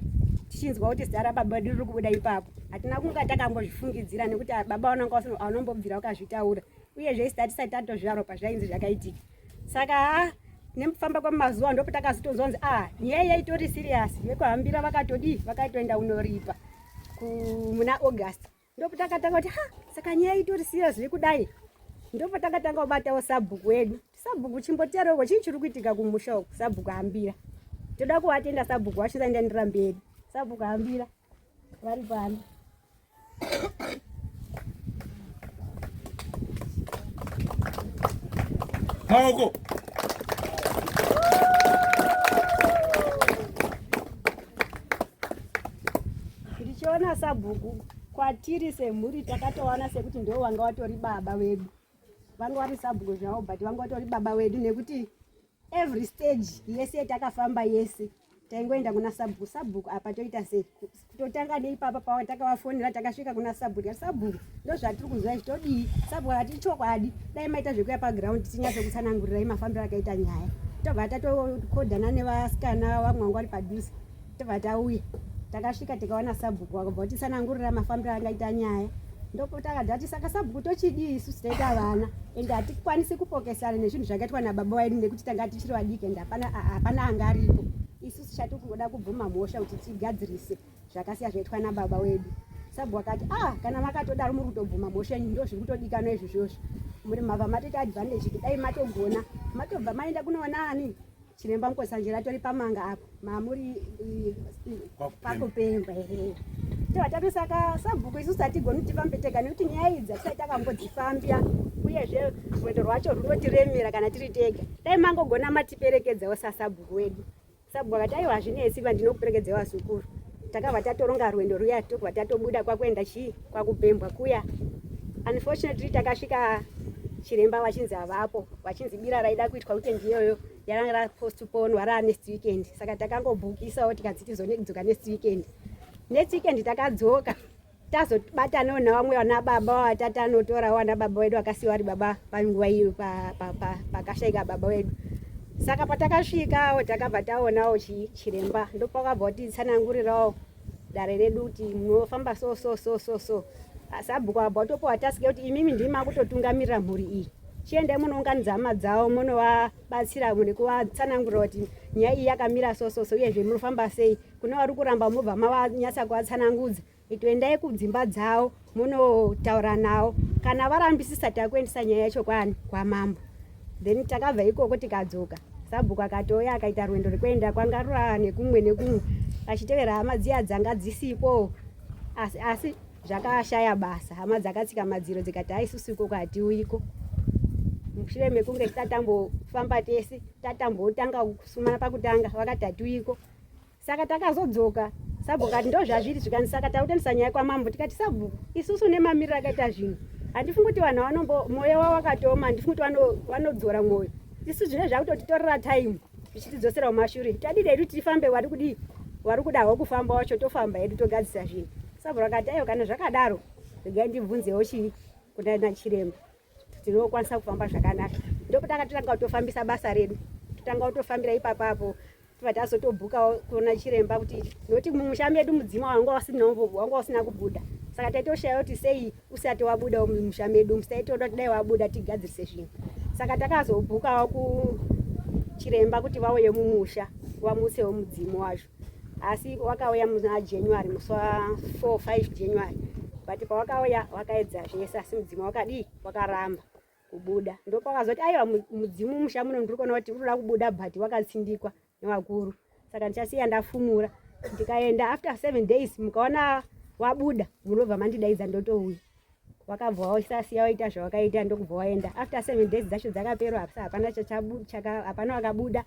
Tichinzwa kuti zita rababa vedu riri kubuda ipapo. Hatina kunga takambozvifungidzira nekuti baba anombobvira wakazvitaura. Uyezve tisati tatozvaro pazvainzi zvakaitika. Saka nemufamba kwamazuva ndipo takazotonzwa nyaya itori serious yekuhambira vakatoenda unoripa muna August. Ndipo takatanga kuti saka nyaya itori serious yekudai. Ndipo takatanga kubatawo sabhuku wedu. Sabhuku chimboteereko chii chiri kuitika kumusha uku sabhuku hambira. Toda kuvatenda sabhuku vachisaendera mberi. Sabhuku hambira vari pano. Maoko. Ndichiona sabhuku kwatiri semhuri takatowana sekuti ndio wanga watori baba vedu. Vanga vari sabhuku zvavo but vanga watori baba vedu nekuti every stage yese takafamba yese taingoenda kuna sabhuku apa toita sei kutotanga neipapa pawa takavafonera takasvika kuna sabhuku. Sabhuku ndo zvatiri kuzwa chitodii. Sabhuku ati chokwadi dai maita zvekuya paground tinyase kutsanangurirai mafambiro akaita nyaya. Tobva tatokodhana nevasikana vamwe vanga vari padhuze. Tobva tauya takasvika tikaona sabhuku vakabva kutitsanangurira mafambiro akaita nyaya. Ndipo takati saka sabhuku tochidii isusu taita vana ende hatikwanisi kupokesana nezvinhu zvakaitwa nababa vedu nekuti tanga tichiri vadiki ende hapana anga aripo. Isusu chati kungoda kubvuma mhosva kuti tigadzirise zvakasiya zvaitwa nababa vedu. Sabhuku akati kana makatodaro muri kutobvuma mhosva ndo zviri kutodikanwa izvozvozvo. Muri mabva matoita advantage dai matogona matobva maenda kunoona ani Chiremba Mukotsanjera tori pamanga apo mamuri pakupemba here. Tevatato saka sabhuku isusu hatigoni tifambe tega nekuti nyaya idzi hatisati takambodzifambira uyezve rwendo rwacho runotiremera kana tiri tega. Dai mangogona matiperekedzawo sasabhuku wedu. Sabhuku akati aiwa hazvinetsi ndinokuperekedzawo Sekuru. Takabva tatoronga rwendo ruya tobva tatobuda kwakuenda kwakupembwa kuya. Unfortunately takasvika Chiremba vachinzi havapo vachinzi bira raida kuitwa weekend iyoyo yaranga rapostponwa ra next weekend. Saka takangobhukisawo tikati tizodzoka next weekend. Next weekend takadzoka tazobatanawo navamwe vana baba vatata anotorawo vana baba vedu vakasiyiwa vari baba panguva iyo pakashayika baba vedu. Saka patakasvikawo takabva taonawo Chiremba ndipo pakabva kutitsanangurirawo dare redu kuti munofamba so. Sabhuku abva topowa tasike kuti imimi ndima kutotungamirira mhuri iyi. Chiendai munounganidza hama dzavo munovabatsira nekuvatsanangurira kuti nyaya iyi yakamira so uyezve munofamba sei. Kune vari kuramba mubva mavanyatsa kuvatsanangudza itoendai kudzimba dzavo munotaura navo. Kana varambisisa takuendesa nyaya yacho kwamambo. Then takabva ikoko tikadzoka. Sabhuku akatouya akaita rwendo rwekuenda kwangarura nekumwe achitevera hama dziya dzanga dzisipo asi zvakashaya basa. Hama dzakatsika madziro dzikati haisusu ikoko hatiuyiko. Mushure mekunge tatambofamba tese tatambotanga kusumana pakutanga vakati hatiuyiko. Saka takazodzoka. Sabhuku akati ndo zvazviri zvikani. Saka takutendesa nyaya kwamambo tikati sabhuku isusu nemamiriro akaita zvinhu handifungi kuti vanhu mwoyo wavo wakatoma. Handifungi kuti vanodzora mwoyo. Isusu zvine zvakutotitorera time zvichitidzosera mumashure. Tadii hedu tifambe vari kudawo kufamba wacho tofamba hedu togadzisa zvinhu. Sabhuku akati aiwa kana zvakadaro regai ndibvunzewo kuna Chiremba tinokwanisa kufamba zvakanaka. Ndipo takatanga kutofambisa basa redu. Totanga kutofambira ipapapo tobva tazotobhukawo kuna Chiremba kuti noti mumusha medu mudzima wanga usina kubuda. saka taitoshaya kuti sei usati wabuda mumusha medu musaitoda kuti dai wabuda tigadzirise zvinhu. Saka takazobhukawo kuchiremba kuti vauye mumusha vamutsewo mudzimu wacho, asi wakauya muna January musi wa4-5 January, but pawakauya wakaedza zvese asi mudzimu wakaramba kubuda. Ndopakazoti aiwa mudzimu musha muno ndiri kuona kuti urikuda kubuda but wakatsindikwa nevakuru, saka ndichasiya ndafumura ndikaenda. After 7 days mukaona wabuda munobva mandidaidza ndotouya. Wakabva wasasiya waita zvawakaita ndokubva waenda. After 7 days dzacho dzakapera hapana wakabuda.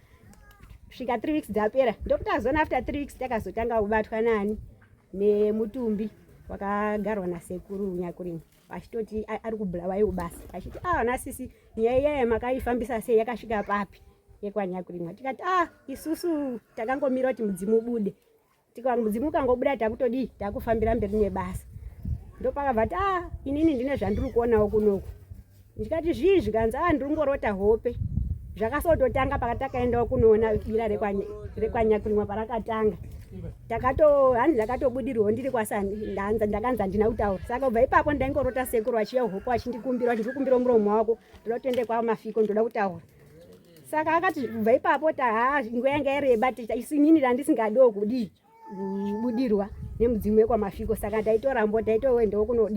Svika 3 weeks dzapera ndokutazona after 3 weeks takazotanga kubatwa nani nemutumbi wakagarwa nasekuru nyakurimwe achitoti ari kubulawa ubasa achiti nasisi nyaya iya makaifambisa sei yakasvika papi yekwanyakurimwe. Tikati isusu takangomira kuti mudzimu ubude, tikati mudzimu ukangobuda takutodi takufambira mberi nebasa. Ndopakabva inini ndine zvandiri kuonawo kunoku. Ndikati zvizvi kanza ndiri ngorota hope zvakasototanga pakatakaendawo kunoona bira rekwanyakurimwe parakatanga. Hanzi ndakatobudirwawo ndiri ndakanza ndina kutaura. Saka ubva ipapo ndaingorota sekuru achiya hope achindikumbira kuti ndikumbira muromo wako ndoda kutoende kwamafiko ndoda kutaura. Saka akati ubva ipapo nguva yanga yareba isinini ndandisingadiwo kubudirwa nemudzimu wekwamafiko. Saka taitorambo taitoendawo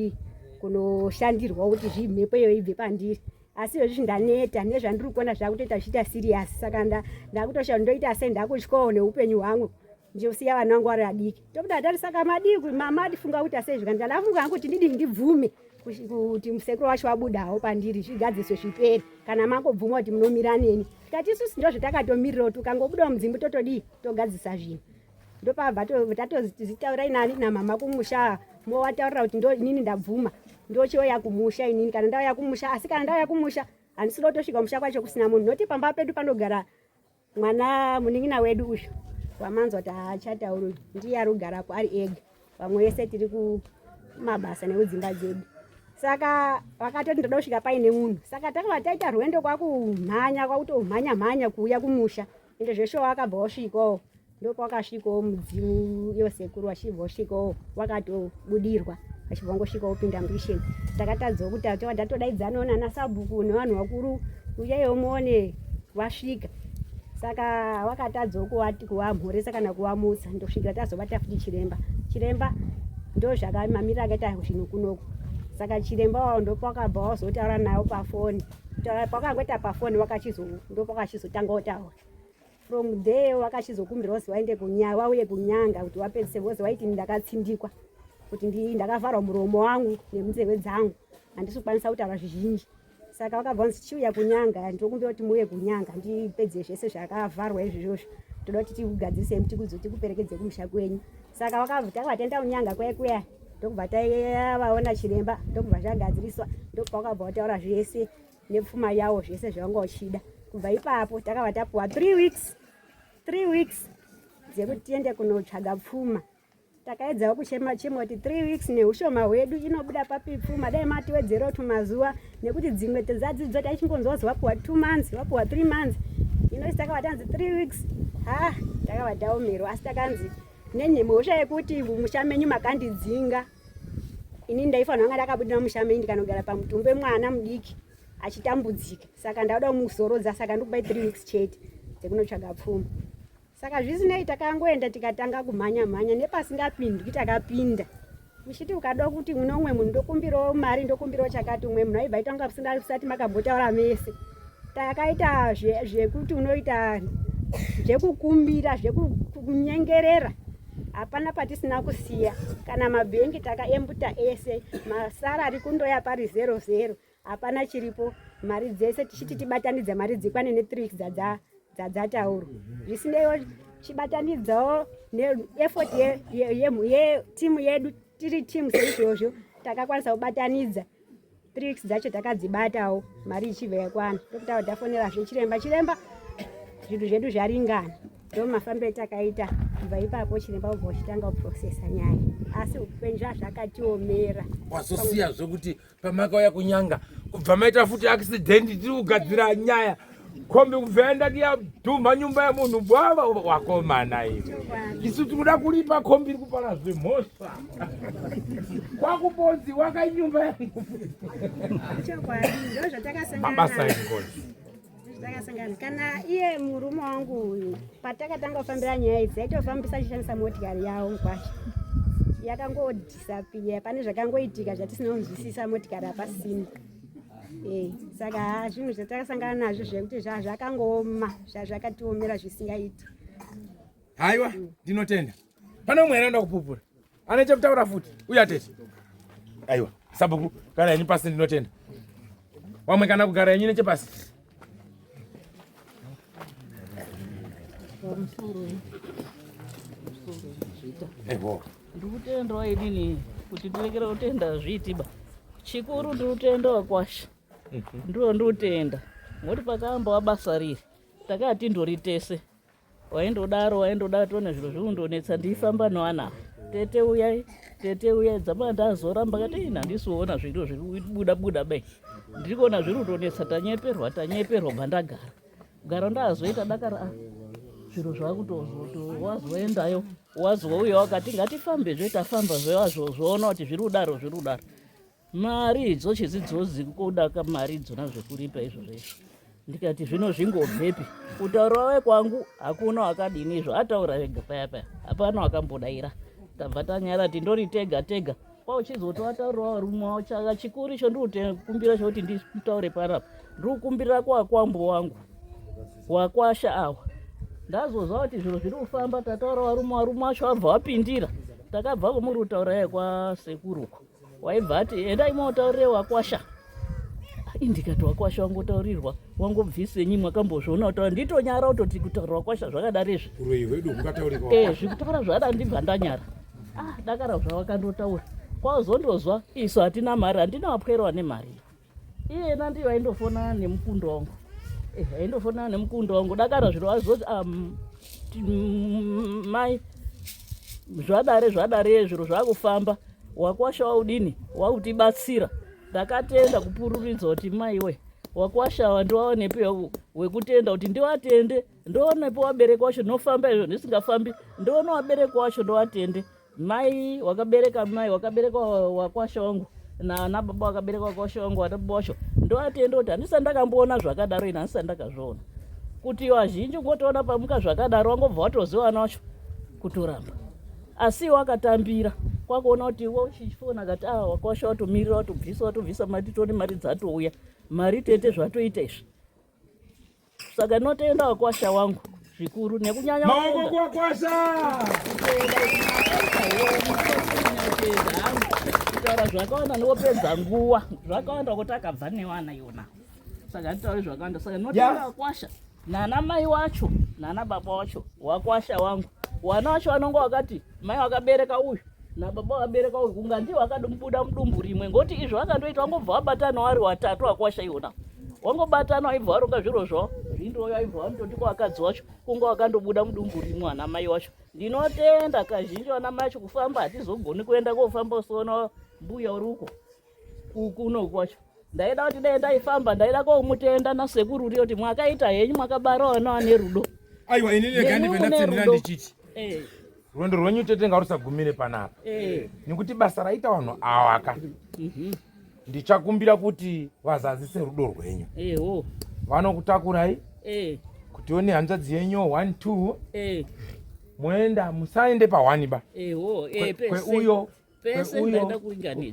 kunoshandirwa kuti zvimhepo iyo ibve pandiri. Asi izvozvi ndaneta nezvandiri kuona zvakutoita zvichiita serious. Saka ndakutosha ndoita sei ndakutyawo neupenyu hwangu ndiyosiya vana vangu vari adiki. Tokudadari saka madiki mama adifunga kuti sei zvika ndafunga hangu kuti ndidii ndibvume kuti musekuru wacho wabudawo pandiri zvigadziswe zvipere kana mangobvuma kuti munomira neni. Tikati isusu ndizvo takatomirirawo tukangobudawo mudzimbu togadzisa zvinhu. Ndopabva tatozitaura nani namama kumusha mowataurira kuti inini ndabvuma ndochoya kumusha inini kana ndauya kumusha. Asi kana ndauya kumusha handisi kutosvika musha kwacho kusina munhu noti pamba pedu panogara mwana munin'ina wedu uyu wamanzwa kuti haachatauri ndiye ari kugarapo ari ega, vamwe vese tiri kumabasa nekudzimba dzedu. Saka vakatoti ndoda kusvika paine munhu. Saka takava taita rwendo kwakutomhanya kuuya kumusha ende zveshe wakabva wasvikawo. Ndokwakasvikawo mudzimu yosekuru achibva wasvikawo wakatobudirwa achibva ngosvikawo pinda murisheni. Takatadzawo kuti tatodaidzanawo nana sabhuku nevanhu vakuru uyaiwo muone wasvika. Saka wakatadzawo kuwamhoresa kana kuwamutsa ndosvikira tazobata futi chiremba ndo zvakamamira akaita zvinhu kunoku. Saka chiremba wawo ndopakabva wazotaura nayo pafoni. Pakangoita pafoni ndopakachizotanga kutaura. From there wakachizokumbira wazi wauye kunyanga kuti wapedzise wazi waiti ndakatsindikwa kuti ndakavharwa muromo wangu nemunzeve dzangu handisi kukwanisa kutaura zvizhinji. Saka wakabva wanzi chiuya kunyanga ndokumbira kuti muuye kunyanga ndipedze zvese zvakavharwa izvozvo toda kuti tikugadzirise tikuperekedze kumusha kwenyu. Saka takabva taenda kunyanga kwekuya ndokubva tavaona chiremba ndokubva zvagadziriswa ndokubva wakabva wataura zvese nepfuma yawo zvese zvavanga uchida. Kubva ipapo takabva tapuwa 3 weeks dzekuti tiende kunotsvaga pfuma. Takaedzawo kuchema kuti 3 weeks neushoma hwedu inobuda papi pfuma dai matiwedzerawo tumazuva nekuti dzimwe dzadzidzo taichingonzwa wazi wapuwa 2 months wapuwa 3 months. Inoisi takabva tanzi 3 weeks takabva taomerwa. Asi takanzi nenyemosha yekuti musha menyu makandidzinga ini ndaifanira kunge ndakabudira musha menyu ndikanogara pamutumbi wemwana mudiki achitambudzika. Saka ndauda kumuzorodza. Saka ndikupai 3 weeks chete dzekunotsvaga pfuma. Saka zvisinei takangoenda tikatanga kumhanya nepasingapindwi takapinda. Muchiti ukada kuti unomwe munhu ndokumbirawo mari ndokumbirawo chakati umwe munhu aibva itanga kusati makambotaura mese. Takaita zvekuti unoita zvekukumbira zvekunyengerera hapana patisina kusiya. Kana mabhengi takaembuta ese masarari kundoya pari 00 hapana chiripo. Mari dzese tichiti tibatanidza mari dzikwane ne3 weeks dzataurwa. Zvisineiwo chibatanidzawo neeffort yetimu yedu tiri timu seizvozvo takakwanisa kubatanidza 3 weeks dzacho takadzibatawo mari ichibva yakwana. Ndokutaura tafonerazve chiremba zvinhu zvedu zvaringana. Ndo mafambiro takaita. Kubva ipapo chiremba ubva uchitanga kuprocessa nyaya. Asi upenyu zvakatiomera. Wazosiya zvokuti pamakauya kunyanga kubva maita futi accident tiri kugadzira nyaya kombi kuvenda kia dhuma nyumba ya munhu bwava wakomana ivi. Isu tikuda kulipa kombi kupana zvemhosva. Kwakuponzi wakanyumba yangu. Mabasa yengozi. Kana iye murume wangu uyu patakatanga kufambira nyaya idzi aitofambisa achishandisa motikari yawo kwasha yakangodisapia pane zvakangoitika zvatisinokunzwisisa motikari apasina. Saka zvinhu zvatakasangana nazvo zvekuti zvakangoma zvazvakatiomera zvisingaiti. Haiwa ndinotenda. Pane umwe anoenda kupupura. Ane chekutaura futi. Uya tete. Aiwa sabhuku gara yenyu pasi ndinotenda. Wamwe kana kugara yenyu nechepasi. Ndikutenda waidini kuti ndirekere kutenda zviitiba. Chikuru ndikutenda wakwasha. Ndikutenda. Ngoti pakamba wabasa riri. Takati ndoritese. Waindoda tone zviro zvikundonetsa ndifamba noana. Tete uyai dzama ndazoramba kati ina ndisuona zviro zvikubuda bai. Ndikona zviri kundonetsa tanyeperwa bandagara. Gara ndazoita dakara zviro zvakutozoto wazoendayo wazouya wakati ngatifambe tafamba zvazvoona kuti zviri kudaro. Mari idzo chizidzozi kuda kamari idzona zvekuripa izvo zvesho. Ndikati zvino zvingobvepi kutaura we kwangu hakuna wakadinizvo ataura vega paya hapana wakambodaira. Tabva tanyara tindori tega pauchizotowataurawo rumwe wacho chikuru icho ndikukumbira choti nditaure panapa ndikukumbirira kwakwambo wangu wakwasha awa. Ndazozwa kuti zviro zviri kufamba tataura warume wacho wabva wapindira. Takabva kumuri kutaura ye kwa Sekuruko. Waibva ati endai motaurire wakwasha. Ndikati wakwasha wangotaurirwa wangobvisenyi mwakambozviona kuti nditonyara kutoti kutaura wakwasha zvakadaro izvi. Uroi hwedu hukataurika. Zvikutaura zvada ndibva ndanyara. Dakara zvavakandotaura. Kwazondozwa isu hatina mari handina wapwerwa nemari. Iyena ndiyo aindofona nemukundo wangu. Aindofona nemukundo wangu. Dakara zviro wazoti mai zvadare zviro zvakufamba. Wakwasha waudini wautibatsira. Ndakatenda kupururidza kuti maiwe wakwasha ndiwaonepo wekutenda kuti ndiwatende ndoonepo wabereka wacho nofamba izvo ndisingafambi ndoona wabereka wacho ndowatende. Mai wakabereka wakwasha wangu na baba wakabereka wakwasha wangu baba wacho ndowatende kuti handisa ndakamboona zvakadaro ina handisa ndakazviona kuti wazhinji ngotoona pamuka zvakadaro wangobva watoziva wana wacho kutoramba asi wakatambira kwakuona kuti iwe uchifona kati wakwasha watomirira watobvisa mari tone mari dzatouya mari tete zvatoita izvi. Saka notenda wakwasha wangu zvikuru nekunyanya maoko kwakwasha kutaura zvakawanda nopedza nguva zvakawanda kuti akabva newana yona. Saka nditaure zvakawanda. Saka notenda wakwasha nana mai wacho nana baba wacho wakwasha wangu. Wana wacho wanongo wakati mai wakabereka uyu na baba wabereka uyu kunga ndiye wakamubuda mudumbu rimwe ngoti izvo wakandoita wangobva wabatana wari watatu wakwasha iwona. Wangobatana waibva waronga zviro zvawo zvindoyo waibva wanototi kwakadzi wacho kunga wakandobuda mudumbu rimwe ana mai wacho. Ndinotenda kazhinji wana mai wacho kufamba hatizogoni kuenda kofamba usiona mbuya uruko kuno kwacho. Ndaida kuti dai ndaifamba ndaida komutenda na Sekuru riyo kuti mwakaita henyu mwakabara wana wane rudo. Aiwa inini gani pendatsendera ndichiti. Rwendo rwenyu tete ngarusagumire panapa. Nekuti basa raita vanhu awaka. Ndichakumbira kuti vazadzise rudo rwenyu. Vanokutakurai kuti one hanzvadzi yenyu 1 2 moenda musaende pa1 ba. Kweuyo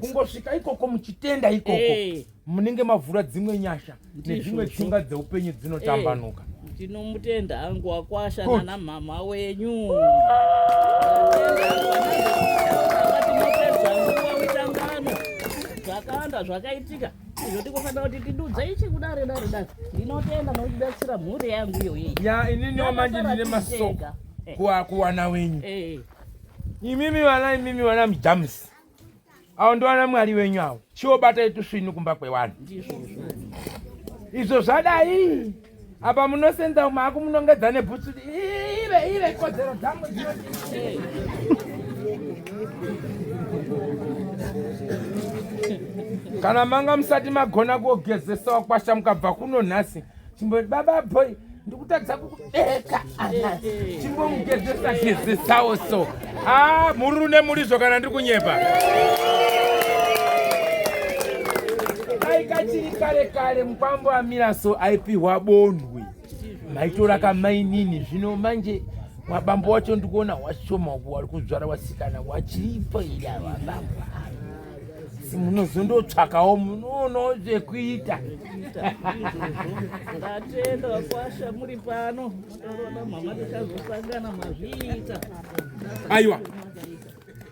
kungosvika ikoko muchitenda ikoko munenge mavhura dzimwe nyasha nedzimwe tsinga dzeupenyu dzinotambanuka. Tinomutenda hangu wakwasha nana mama wenyu. Zvakawanda zvakaitika izvo tikofanira kuti tidudze ichi kudare. Ndinotenda nokudetsera mhuri yangu iyoyi. Ininiwo manje ndine masoko kuwana wenyu. Imimi wana mujamisi awo ndowana mwari wenyu awo chiwobatai tusvinu kumba kwevanhu. Izvo zvadai apa munosenza maku munongedza nebhutsu ive kodzero dzangu kana manga musati magona kugezesa wakwasha mukabva kuno nhasi chimboti baba boy ndikutadza kukubereka ana chimbomugezesa gezesawo so mururu nemurizvo kana ndiri kunyepa aikachiri kare kare mupambo amira so aipiwa bondwe maitora kamainini zvino manje mabambo wacho ndikuona washoma wari kudzvara wasikana wachiripo iri avabambo simunozondotsvakawo munoonawo zvekuita ndatenda wakwasha muri pano mutorona mama tikazosangana mazviita aiwa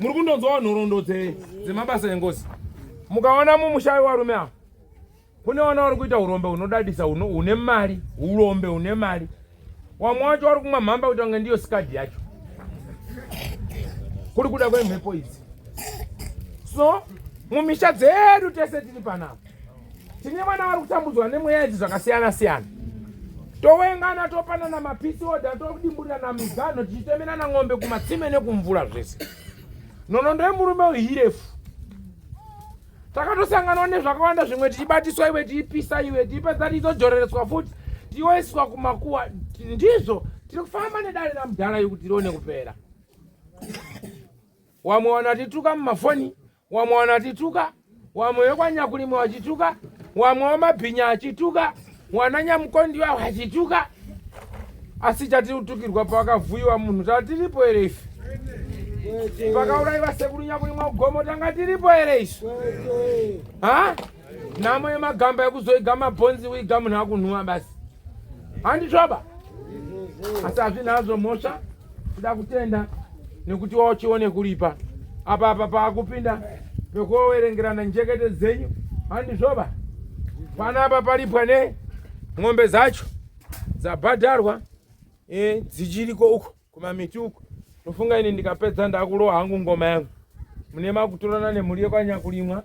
muri kundonzwawo nhoroondo dzemabasa engozi mukaona mumushayi warume ava kunewana vari kuita urombe hunodadisa hune mari urombe hune mari wamwe wacho wari kumwa mhamba kuti wange ndiyo sikadhi yacho kuri kuda kwemhepo idzi so mumisha dzedu tese tiri panapa tine vana vari kutambudzwa nemweya idzi zvakasiyana siyana towengana topanana mapisi odha todimburirana migano tichitemerana ng'ombe kumatsime nekumvura zvese nonondo yemurume uhirefu takatosanganawo nezvakawanda zvimwe tichibatiswa iwe tiipisa iwe tiipedza tichitodzvorereswa futi tiyoiswa kumakuwa ndizvo tiri kufamba nedare ramudhara yokuti rione kupera wamwe wanatituka mumafoni wamwe wanatituka wamwe wekwanyakulimwe wachituka wamwe wamabhinya achituka wananyamukondi wavo achituka asi chatiri kutukirwa pakavhuyiwa munhu tatiripo here ife pakaurayiwa sekuru nyakulimwa kugomo tanga tiripo here isu nhamo yemagamba ekuzoiga mabhonzi uiga munhu akunhuwa basi handitsvoba asi hazvinazvo mhosva tida kutenda nekuti wachione kuripa apa paakupinda pekuowerengerana njekete dzenyu handizvoba panapa paripwa ng'ombe dzacho dzabhadharwa dzichiriko uko kumamiti uko nofunga ini ndikapedza ndakulowa hangu ngoma yangu mune makutorana nemhuri yekwanyakulimwa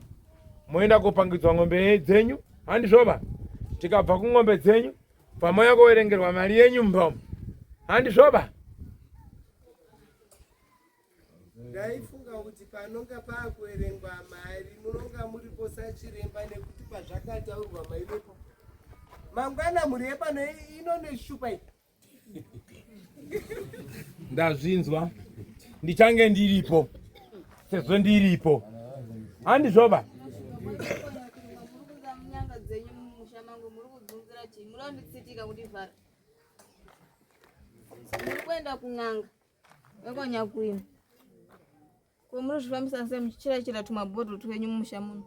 moenda kopangidzwa ng'ombe dzenyu handizvoba tikabva kung'ombe dzenyu pamauya kuwerengerwa mari yenyu mumbamu handizvoba ndaifunga kuti panonga paakuverengwa mari munonga muripo sachiremba nekuti pazvakataurwa maivepo mangwana mhuri yepano inoneshupa iyi ndazvinzwa ndichange ndiripo sezvo ndiripo handizvoba munyanga dzenyu mumusha mangu muri kudzunzira chii munonditsitika kuti vhara muri kuenda kun'anga wekonyakuina ko muri zvifambisa sei muchichira tumabhodho twenyu mumusha muno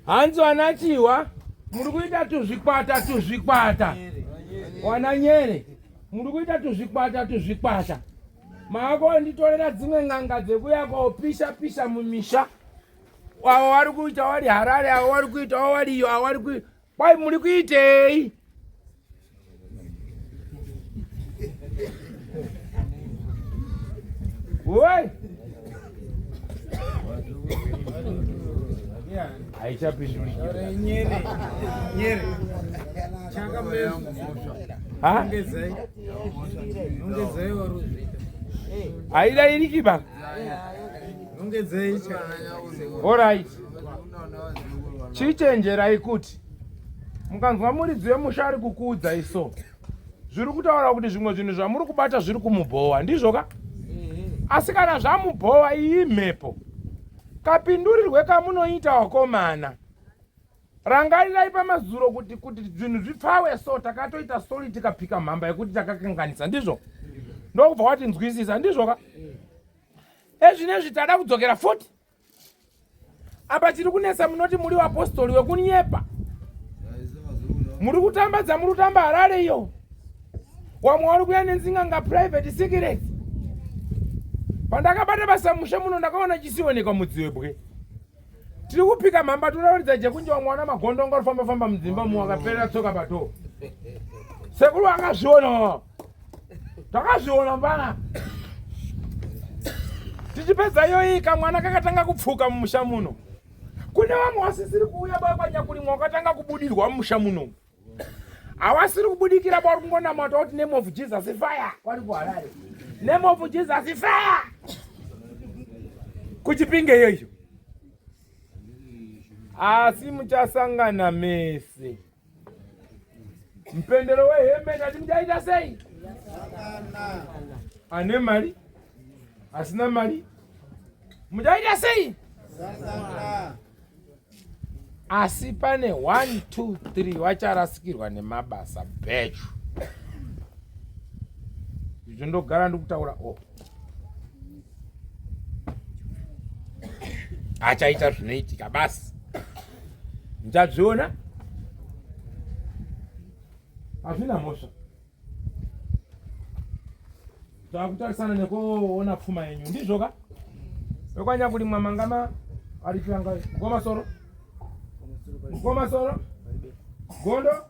hanzi wanachiwa muri kuita tuzvikwata wananyere muri kuita tuzvikwata maakonditorera dzimwe n'anga dzekuya kopisha mumisha avo vari kuita vari Harare avo vari kuita vari iyo avo vari kuita kwai muri kuitei woi aida irikiba alright chichenjerai kuti mukanzwa muridzi wemusha ari kukuudza iso zviri kutaura kuti zvimwe zvinhu zvamuri kubata zviri kumubhowa ndizvoka asi kana zvamubhowa iyi mhepo kapindurirwe kamunoita wakomana rangarirai pamazuro kuti zvinhu zvipfawe so takatoita stori tikapika mhamba yekuti takakanganisa ndizvo ndokubva wati nzwisisa ndizvoka ezvinezvi tada kudzokera futi apa tiri kunesa munoti muri wapostori wekunyepa muri kutambadza muri kutamba Harare iyo wamwe wari kuya nenzinganga private secret pandakabata basa musha muno ndakaona chisionekwa mudziwebwe tiri kupika mhamba toratidza jekunje wamwe wana magondongo arifamba mudzimba mu akaperera tsoka pato sekuru akazviona takazviona mbana tichipedza iyoyi kamwana kakatanga kupfuka mumusha muno kune vamwe vasisiri kuuya bakwanyakulimwa wakatanga kubudirwa mumusha muno havasiri kubudikira bari kungonamata kuti name of Jesus fire kwari kuHarare name of Jesus fire kuchipinge yoyo asi muchasangana mese. Mpendero wehembe ndati muchaita sei? Ane mari asina mari muchaita sei? Asi pane 1 2 3 wacharasikirwa nemabasa bechu. Izvo ndogara ndikutaura achaita zvinoitika basi. Muchazviona? Hazvina mhosva. Takutarisana nekuona pfuma yenyu. Ndizvoka? Wekwanya kulimwa mangama ari changa. Mukoma soro? Gondo?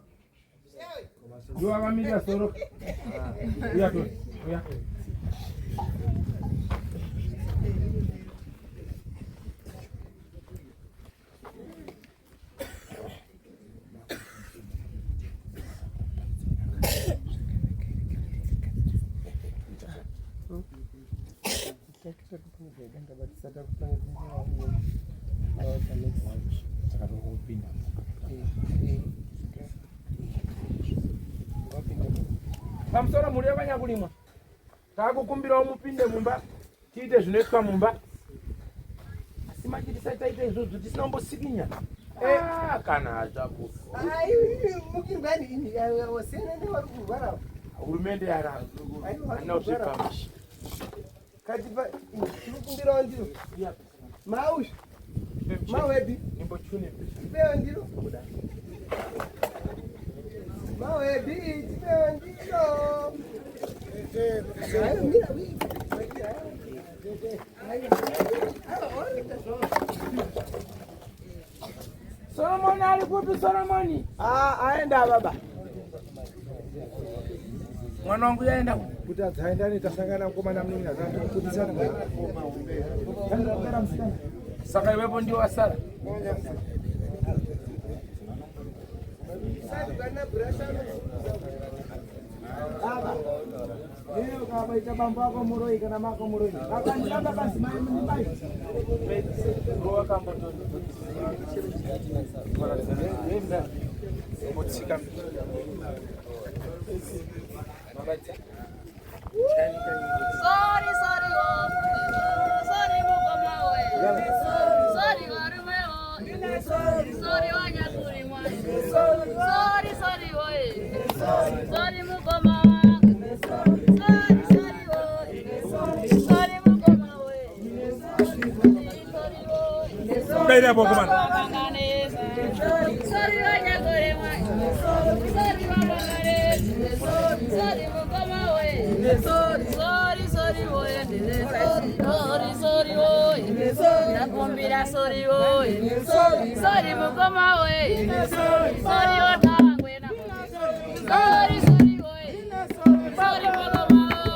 Ndiwa vamirira soro. Uya. Pamusoro muri vanyakulimwa takukumbirawo mupinde mumba tiite zvinoitwa mumba. Asi machitisa taite izvozvo tisinombosikinya kana hazvako mukirwani ini wasenende vari kurwara hurumende yararo anozvipamishi katipa tikukumbirawo ndiro mausha mawebi nimbochune tipewo ndiro mawebi tipewo ndiro Solomoni ari kupi Solomoni? Aenda baba. Mwana wangu yaenda kuti adzaendani tasangana mukomana munini azandikudisana saka iwepo ndio wasara. Leo kama itabamba wako muroi kana mako muroi. Akandamba basi mai mnibai. Roa kambo toto. Para nenda. Motsika. Sorry oh. Sorry mukoma we. Sorry garume oh. Sorry wanyakuri mwa. Sorry we. Sorry mukoma wa. Baila Pokemon. Sorry wanyakuri mwa. Sorry wabangare. Sorry mukoma we. Sorry we. Nakumbira sorry we. Sorry mukoma we. Sorry otangwe na. Sorry we. Sorry mukoma we.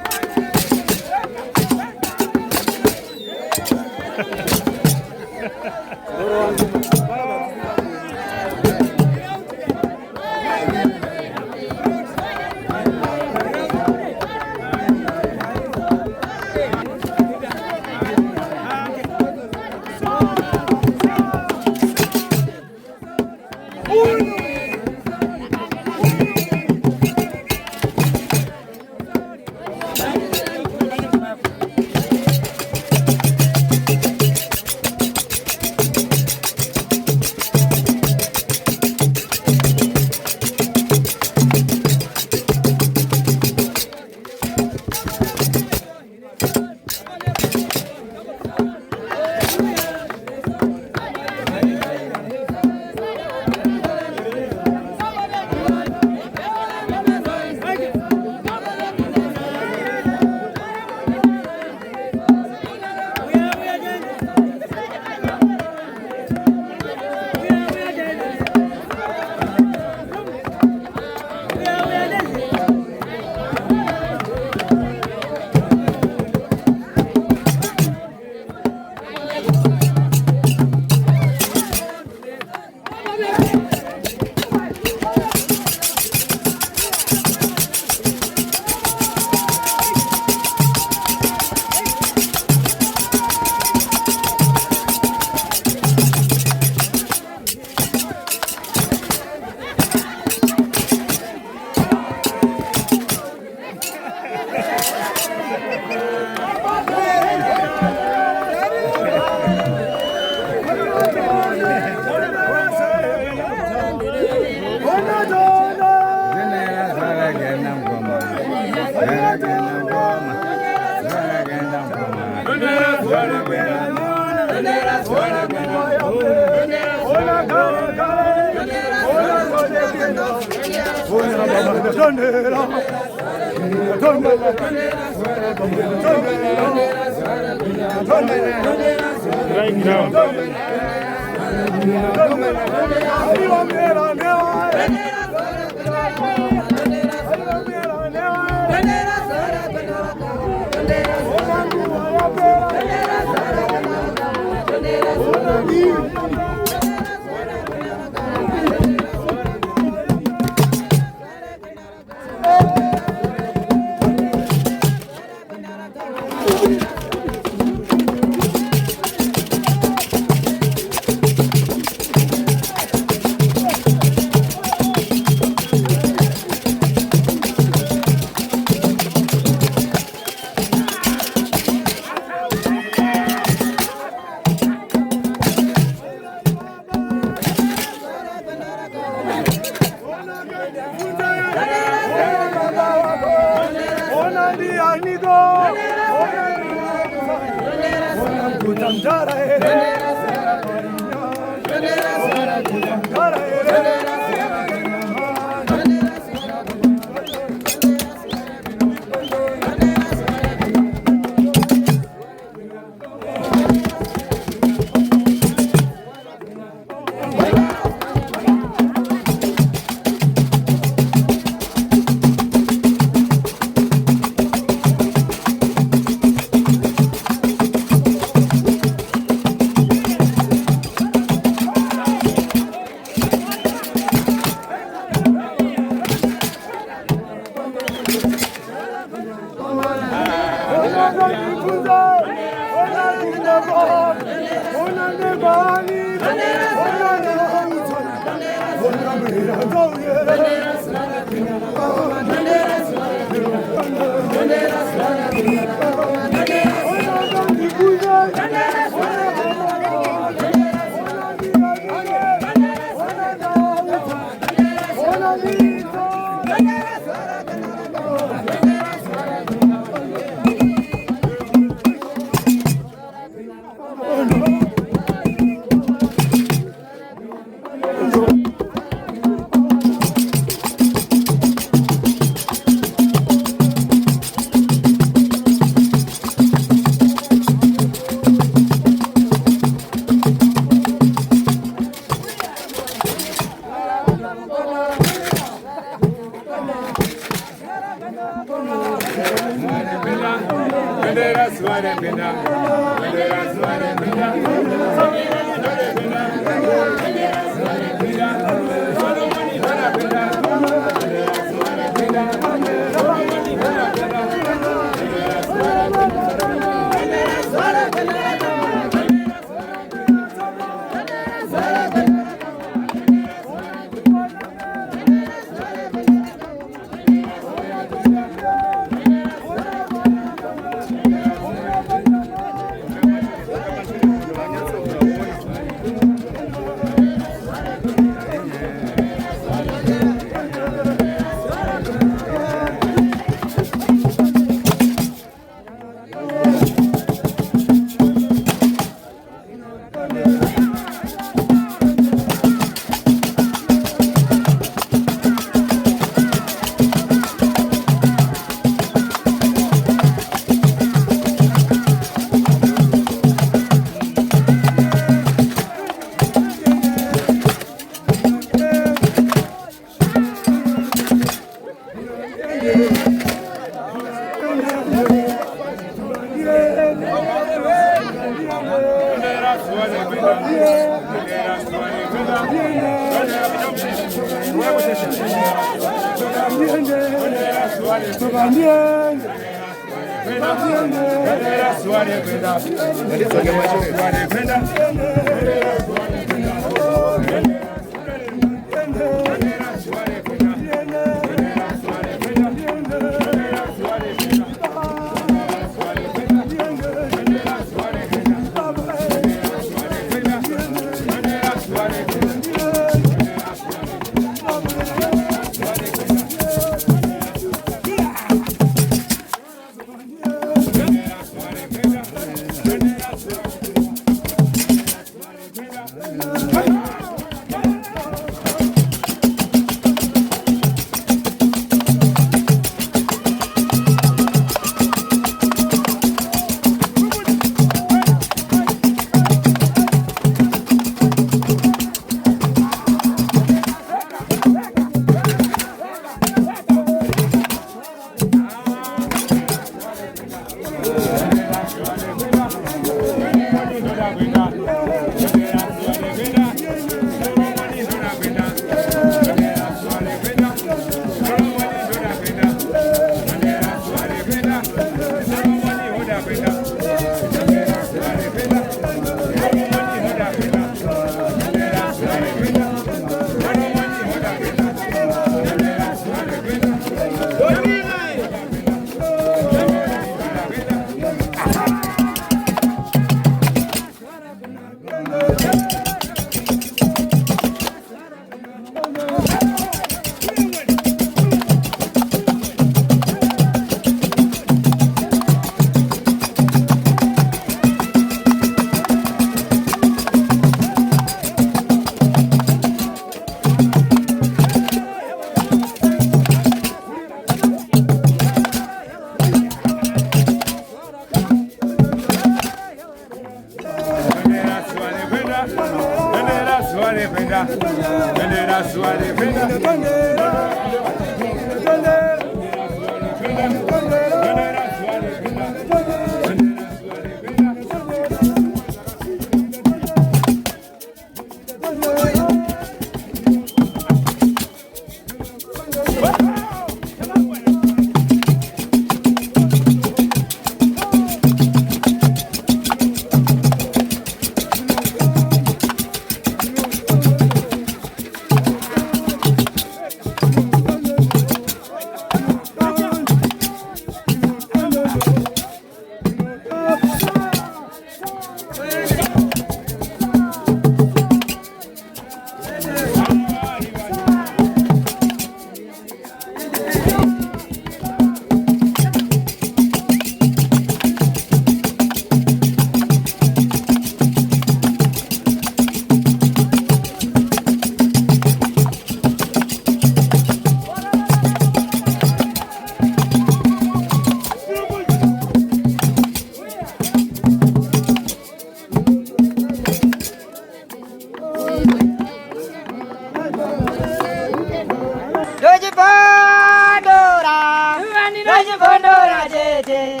vachibvondora tete.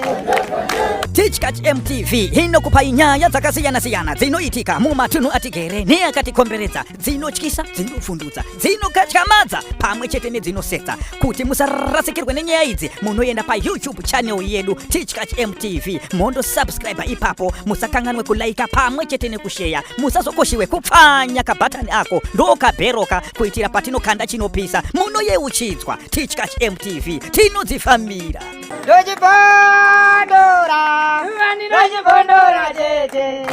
Discourse MTV inokupa nyaya dzakasiyana-siyana dzinoitika mumatunhu atigere neakatikomberedza, dzinotyisa, dzinofundutsa, dzinokatyamadza pamwe chete nedzinosetsa. Kuti musarasikirwe nenyaya idzi, munoenda pa YouTube channel yedu Discourse MTV, mondo subscribe ipapo, musakanganwe kulaika pamwe chete nekushare, musazokoshiwe kupfanya kabhatani ako ndokabheroka kuitira patinokanda chinopisa munoyeuchidzwa. Discourse MTV tinodzifambira. Vachibvondora tete.